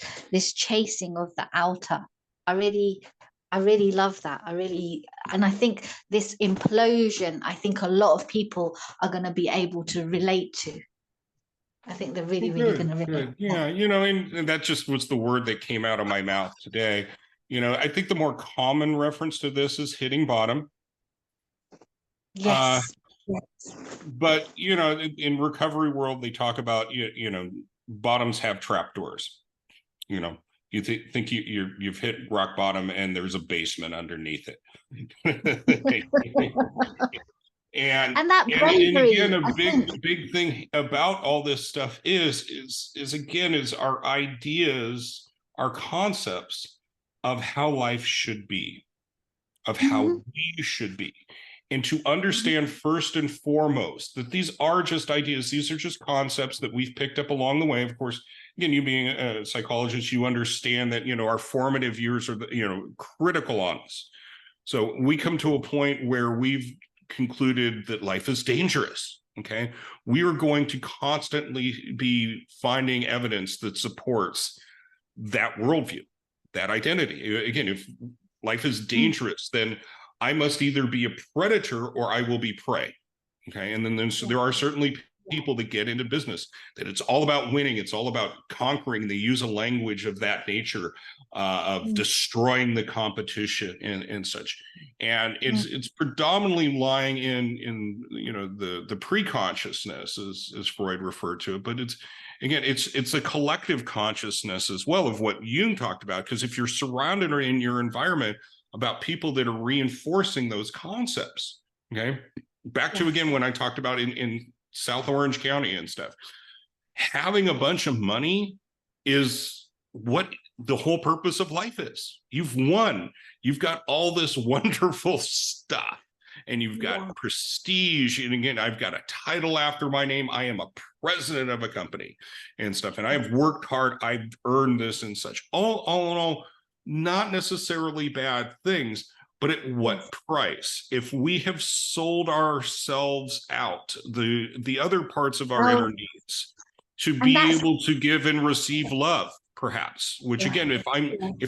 chasing of the outer. I really love that. And I think this implosion, I think a lot of people are going to be able to relate to. I think they're really going to relate. Good. Yeah, and that just was the word that came out of my mouth today. I think the more common reference to this is hitting bottom. Yes. But in recovery world, they talk about bottoms have trapdoors. You think you've hit rock bottom and there's a basement underneath it. and that bravery, and again, a big thing about all this stuff is our ideas, our concepts of how life should be, of how we should be. And to understand first and foremost that these are just ideas, these are just concepts that we've picked up along the way. Of course, again, you being a psychologist, you understand that, our formative years are, critical on us. So we come to a point where we've concluded that life is dangerous. Okay. We are going to constantly be finding evidence that supports that worldview, that identity. Again, if life is dangerous, then I must either be a predator or I will be prey. Okay. And then so there are certainly people that get into business that it's all about winning. It's all about conquering. They use a language of that nature, of destroying the competition and such. And it's predominantly lying in the pre-consciousness, as Freud referred to it. But it's a collective consciousness as well of what Jung talked about. Because if you're surrounded or in your environment about people that are reinforcing those concepts, okay, back to again when I talked about in South Orange County and stuff, having a bunch of money is what the whole purpose of life is. You've won. You've got all this wonderful stuff, and you've got prestige. And again, I've got a title after my name. I am a president of a company and stuff, and I've worked hard. I've earned this and such. All in all, not necessarily bad things, but at what price? If we have sold ourselves out, the other parts of our inner needs, to be able to give and receive love, perhaps, which again, if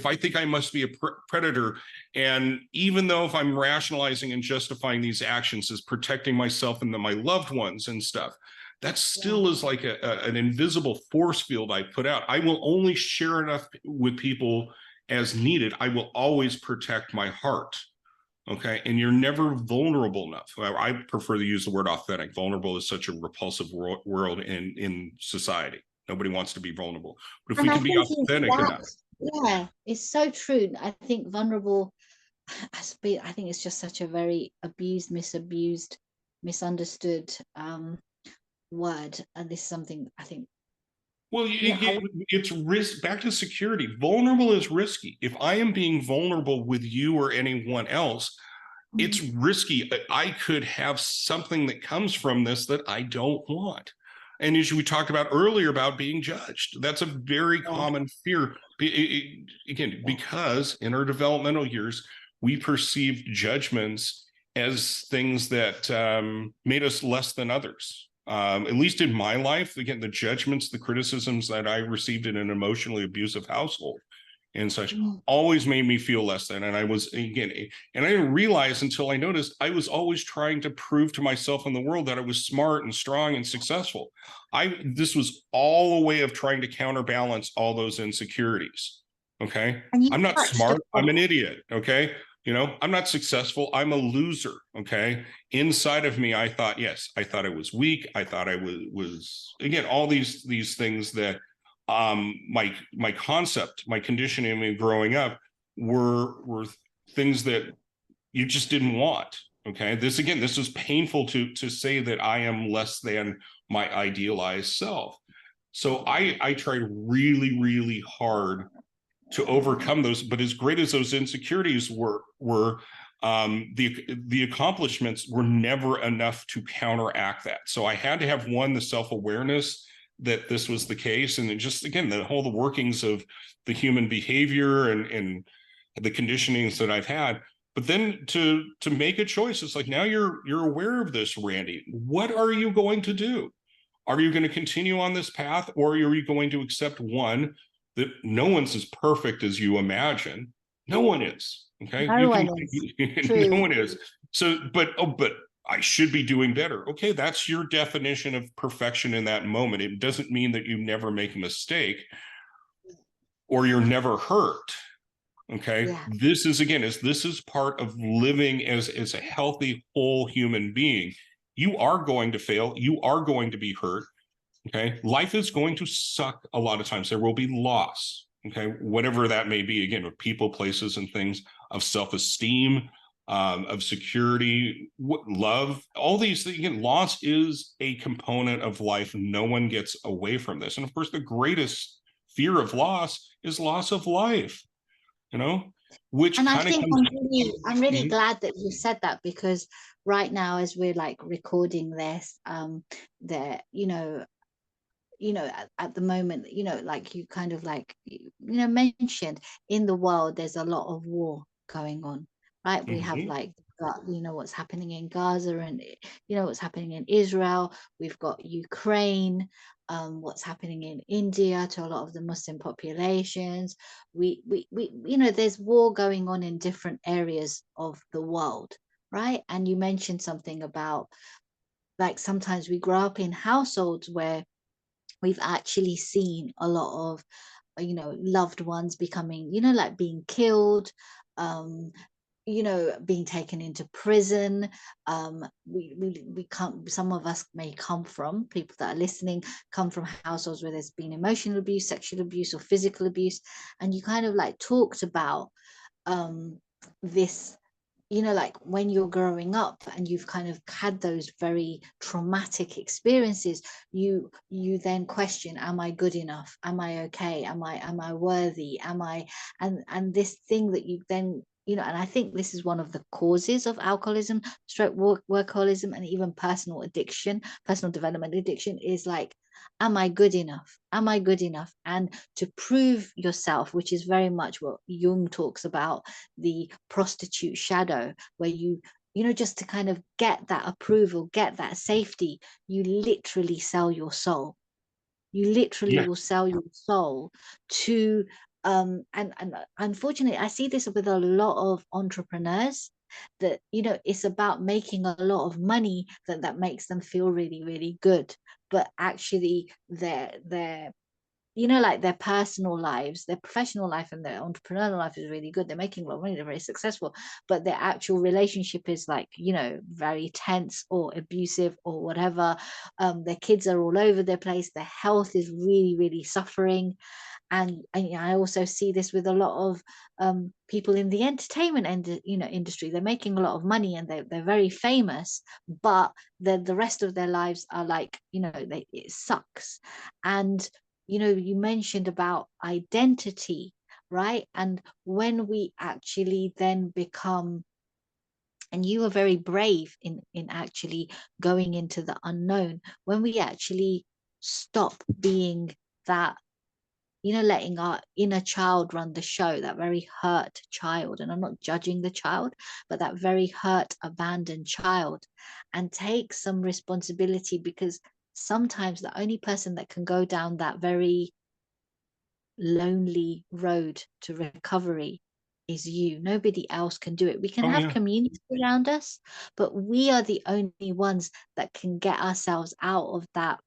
I think I must be a predator, and even though if I'm rationalizing and justifying these actions as protecting myself and my loved ones and stuff, that still is like an invisible force field I put out. I will only share enough with people as needed. I will always protect my heart. Okay. And you're never vulnerable enough. I prefer to use the word authentic. Vulnerable is such a repulsive world in society. Nobody wants to be vulnerable. But if we can be authentic enough. Yeah, it's so true. I think vulnerable, I think it's just such a very abused, misunderstood word. And this is something I think. Well, it's risk. Back to security. Vulnerable is risky. If I am being vulnerable with you or anyone else, it's risky. I could have something that comes from this that I don't want. And as we talked about earlier about being judged, that's a very common fear. Again, because in our developmental years, we perceive judgments as things that made us less than others. At least in my life, again, the judgments, the criticisms that I received in an emotionally abusive household and such always made me feel less than. And I was, again, and I didn't realize until I noticed I was always trying to prove to myself and the world that I was smart and strong and successful. This was all a way of trying to counterbalance all those insecurities. Okay. And you I'm not touched smart. I'm an upon, idiot. Okay. I'm not successful. I'm a loser. Okay. Inside of me, I thought, yes, I thought I was weak. I thought I was again, all these things that my concept, my conditioning me growing up were things that you just didn't want. Okay. This is painful to say that I am less than my idealized self. So I tried really, really hard to overcome those. But as great as those insecurities were the accomplishments were never enough to counteract that. So I had to have the self-awareness that this was the case, and then just again the workings of the human behavior and the conditionings that I've had. But then to make a choice, it's like, now you're aware of this, Randy. What are you going to do? Are you going to continue on this path, or are you going to accept one, that no one's as perfect as you imagine? No one is. Okay. no one is No true. one is. So, but I should be doing better. Okay. That's your definition of perfection in that moment. It doesn't mean that you never make a mistake or you're never hurt. Okay. Yeah. This is part of living as a healthy, whole human being. You are going to fail. You are going to be hurt. Okay. Life is going to suck a lot of times. There will be loss. Okay. Whatever that may be, again, of people, places, and things, of self-esteem, of security, love, all these things. Again, loss is a component of life. No one gets away from this. And of course, the greatest fear of loss is loss of life, which And I kind of think comes. I'm really Mhm. glad that you said that, because right now, as we're like recording this, there, at the moment, like you kind of like mentioned, in the world there's a lot of war going on, right? We have Mhm. like what's happening in Gaza, and what's happening in Israel. We've got Ukraine, what's happening in India to a lot of the Muslim populations. We there's war going on in different areas of the world, right? And you mentioned something about, like, sometimes we grow up in households where we've actually seen a lot of loved ones becoming, like being killed, um being taken into prison. We can't, some of us may come from, people that are listening, come from households where there's been emotional abuse, sexual abuse, or physical abuse. And you kind of like talked about this, like when you're growing up and you've kind of had those very traumatic experiences, you then question, am I good enough? Am I okay? Am I worthy? Am I, and this thing that you then, and I think this is one of the causes of alcoholism, stroke workaholism, and even personal addiction, personal development addiction, is like, am I good enough? Am I good enough? And to prove yourself, which is very much what Jung talks about, the prostitute shadow, where just to kind of get that approval, get that safety, you literally sell your soul. You literally Yeah. will sell your soul to and unfortunately, I see this with a lot of entrepreneurs, that it's about making a lot of money, that makes them feel really, really good. But actually their like their personal lives, their professional life and their entrepreneurial life is really good. They're making a lot of money, they're very successful, but their actual relationship is like, very tense or abusive or whatever. Their kids are all over their place. Their health is really, really suffering. And I also see this with a lot of people in the entertainment industry. They're making a lot of money and they're very famous, but the rest of their lives are like, it sucks. And you mentioned about identity, right? And when we actually then become, and you were very brave in actually going into the unknown, when we actually stop being that letting our inner child run the show, that very hurt child. And I'm not judging the child, but that very hurt, abandoned child, and take some responsibility, because sometimes the only person that can go down that very lonely road to recovery is you. Nobody else can do it. We can Oh, have yeah. community around us, but we are the only ones that can get ourselves out of that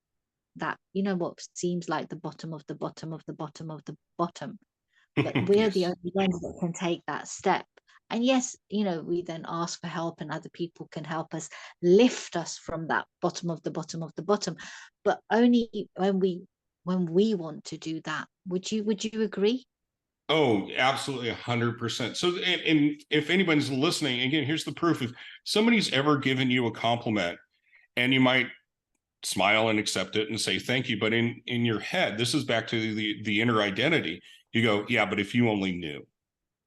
what seems like the bottom of the bottom of the bottom of the bottom. But we're the Yes. only ones that can take that step. And yes, we then ask for help, and other people can help us lift us from that bottom of the bottom of the bottom, but only when we want to do that. Would you agree? Oh, absolutely, 100%. So, and if anyone's listening, again, here's the proof. If somebody's ever given you a compliment, and you might smile and accept it and say thank you, but in your head, this is back to the inner identity. You go, yeah, but if you only knew,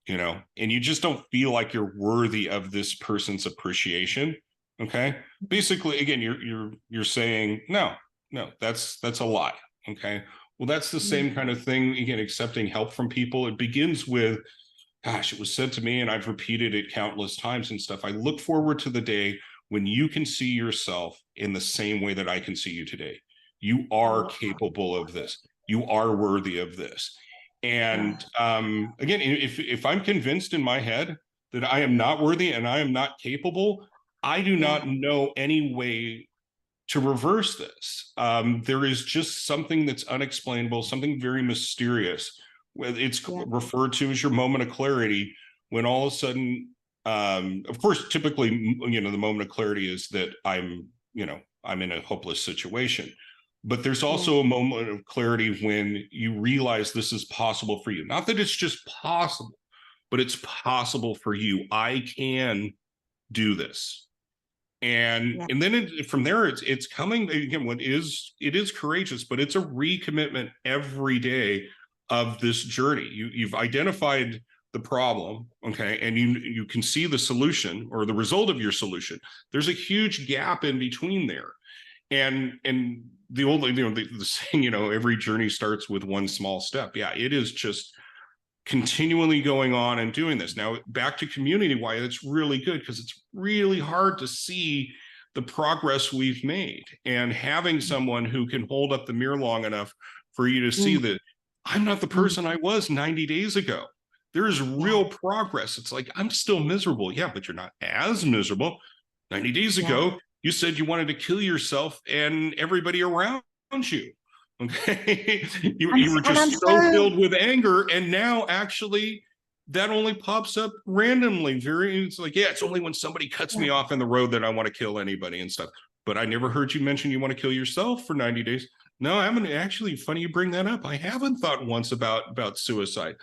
and you just don't feel like you're worthy of this person's appreciation. Okay. Basically, again, you're saying, no, that's a lie. Okay. Well, that's the Yeah. same kind of thing. Again, accepting help from people. It begins with, gosh, it was said to me, and I've repeated it countless times and stuff. I look forward to the day when you can see yourself in the same way that I can see you today. You are capable of this. You are worthy of this. And again, if I'm convinced in my head that I am not worthy and I am not capable, I do not know any way to reverse this. There is just something that's unexplainable, something very mysterious. It's referred to as your moment of clarity, when all of a sudden, of course, typically, the moment of clarity is that I'm in a hopeless situation. But there's also a moment of clarity when you realize this is possible for you. Not that it's just possible, but it's possible for you. I can do this. And then from there, it's coming again. It is courageous, but it's a recommitment every day of this journey. You've identified the problem, okay, and you can see the solution or the result of your solution. There's a huge gap in between there, and the old the saying, every journey starts with one small step. Yeah, it is just continually going on and doing this. Now, back to community, why it's really good, because it's really hard to see the progress we've made, and having someone who can hold up the mirror long enough for you to see that I'm not the person I was 90 days ago. There is real progress. It's like, I'm still miserable. Yeah, but you're not as miserable. 90 days ago, you said you wanted to kill yourself and everybody around you. Okay. You were just so filled with anger. And now actually that only pops up randomly. It's like, yeah, it's only when somebody cuts me off in the road that I want to kill anybody and stuff. But I never heard you mention you want to kill yourself for 90 days. No, I haven't. Actually, funny you bring that up. I haven't thought once about suicide.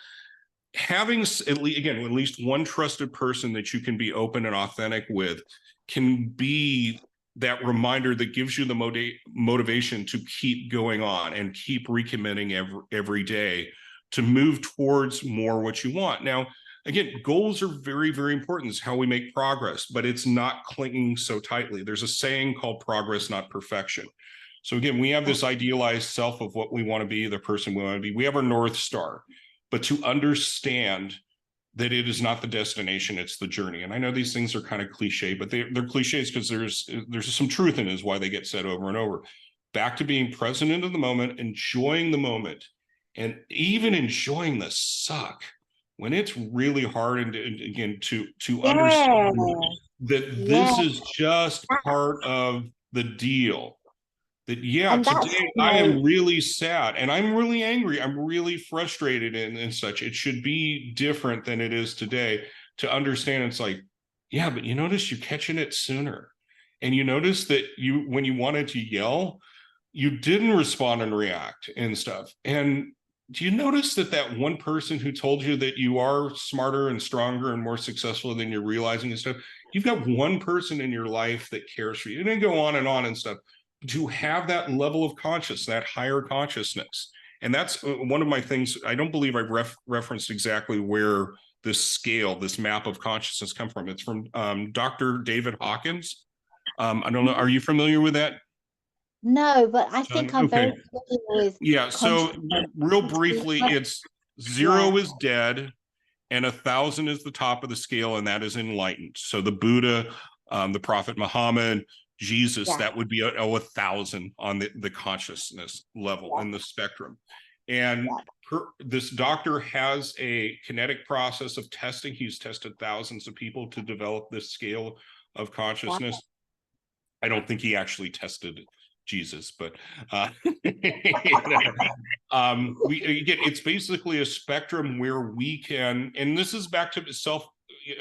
Having at least one trusted person that you can be open and authentic with can be that reminder that gives you the motivation to keep going on and keep recommitting every day to move towards more what you want. Now, again, goals are very, very important. It's how we make progress, but it's not clinging so tightly. There's a saying called progress, not perfection. So again, we have this idealized self of what we want to be, the person we want to be. We have our North Star, but to understand that it is not the destination, it's the journey. And I know these things are kind of cliche, but they're cliches because there's some truth in it, is why they get said over and over. Back to being present into the moment, enjoying the moment, and even enjoying the suck when it's really hard, and again, to understand that this is just part of the deal. That, yeah, And that's, today I am really sad and I'm really angry. I'm really frustrated and such. It should be different than it is today. To understand, it's like, yeah, but you notice you're catching it sooner. And you notice that when you wanted to yell, you didn't respond and react and stuff. And do you notice that one person who told you that you are smarter and stronger and more successful than you're realizing and stuff, you've got one person in your life that cares for you. And then go on and stuff. To have that level of consciousness, that higher consciousness. And that's one of my things. I don't believe I've referenced exactly where this scale, this map of consciousness come from. It's from Dr. David Hawkins. I don't know. Are you familiar with that? No, but I think I'm Okay. very familiar with Yeah. So consciousness. real briefly, it's Yeah, 0 is dead, and 1,000 is the top of the scale, and that is enlightened. So the Buddha, the Prophet Muhammad, Jesus, yeah, that would be 1,000 on the consciousness level in the spectrum. And this doctor has a kinetic process of testing. He's tested thousands of people to develop this scale of yeah, consciousness. I don't think he actually tested Jesus, but we again, it's basically a spectrum where we can, and this is back to self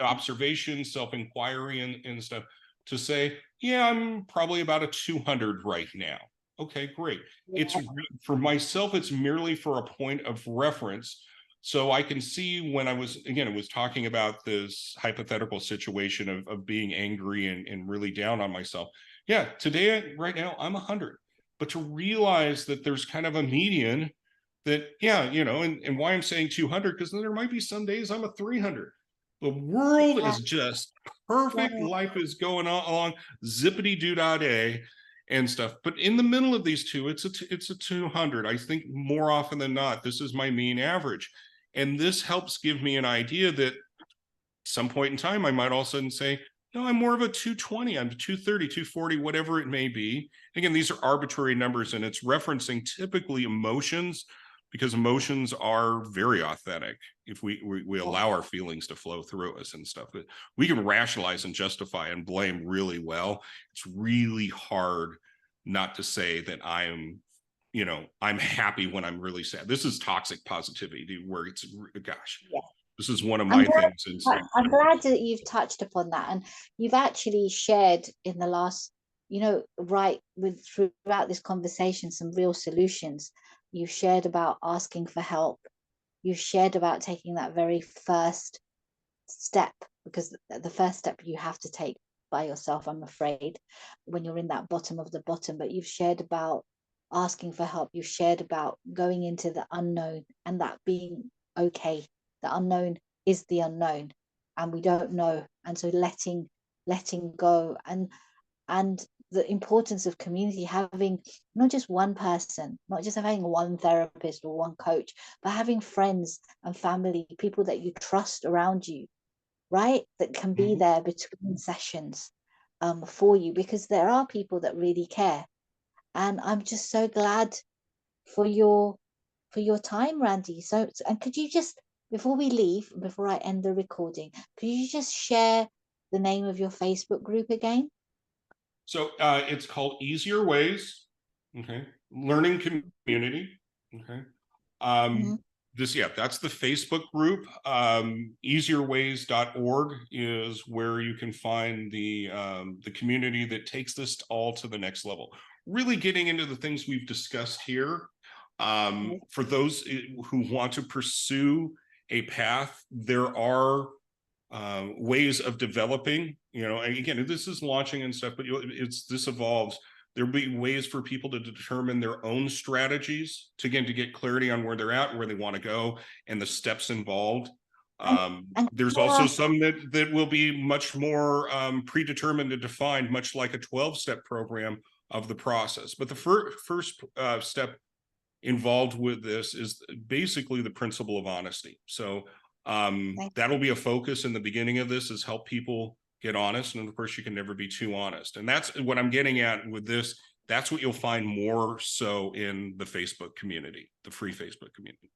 observation, self inquiry, and stuff, to say, yeah, I'm probably about a 200 right now. Okay, great. It's for myself, it's merely for a point of reference. So I can see when I was, again, it was talking about this hypothetical situation of being angry and really down on myself. Yeah, today, right now, I'm 100. But to realize that there's kind of a median that, yeah, and why I'm saying 200, because there might be some days I'm a 300. The world yeah, is just perfect. yeah. Life is going on along zippity doo dah day and stuff. But in the middle of these two, it's a 200. I think more often than not, this is my mean average. And this helps give me an idea that some point in time, I might all of a sudden say, no, I'm more of a 220, I'm 230, 240, whatever it may be. Again, these are arbitrary numbers, and it's referencing typically emotions, because emotions are very authentic if we allow our feelings to flow through us and stuff. But we can rationalize and justify and blame really well. It's really hard not to say that I'm happy when I'm really sad. This is toxic positivity, where it's, gosh, Yeah. this is one of I'm my glad, things. And I'm glad that you've touched upon that, and you've actually shared in the last, right with throughout this conversation, some real solutions. You've shared about asking for help. You've shared about taking that very first step, because the first step you have to take by yourself, I'm afraid, when you're in that bottom of the bottom. But you've shared about asking for help. You've shared about going into the unknown, and that being okay. The unknown is the unknown, and we don't know. And so letting go, and the importance of community, having not just one person, not just having one therapist or one coach, but having friends and family, people that you trust around you, right? That can be there between sessions, for you, because there are people that really care. And I'm just so glad for your time, Randy. So, and could you just, before we leave, before I end the recording, could you just share the name of your Facebook group again? so it's called Easier Ways. Okay. Learning community. Okay. Mhm. That's the Facebook group. Easierways.org is where you can find the community that takes this all to the next level. Really getting into the things we've discussed here. For those who want to pursue a path, there are ways of developing. And again, this is launching and stuff, but this evolves. There'll be ways for people to determine their own strategies to get clarity on where they're at, where they want to go, and the steps involved. And There's also some that will be much more predetermined and defined, much like a 12-step program of the process. But the first step involved with this is basically the principle of honesty. So that'll be a focus in the beginning of this, is help people get honest. And of course, you can never be too honest. And that's what I'm getting at with this. That's what you'll find more so in the Facebook community, the free Facebook community.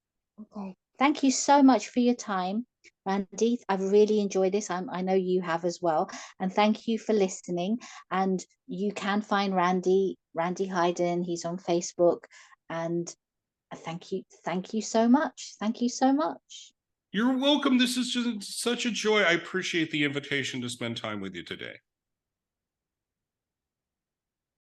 okay. Thank you so much for your time, Randy. I've really enjoyed this. I know you have as well. And thank you for listening. And you can find Randy Hayden. He's on Facebook. And thank you. Thank you so much. Thank you so much. You're welcome. This is just such a joy. I appreciate the invitation to spend time with you today.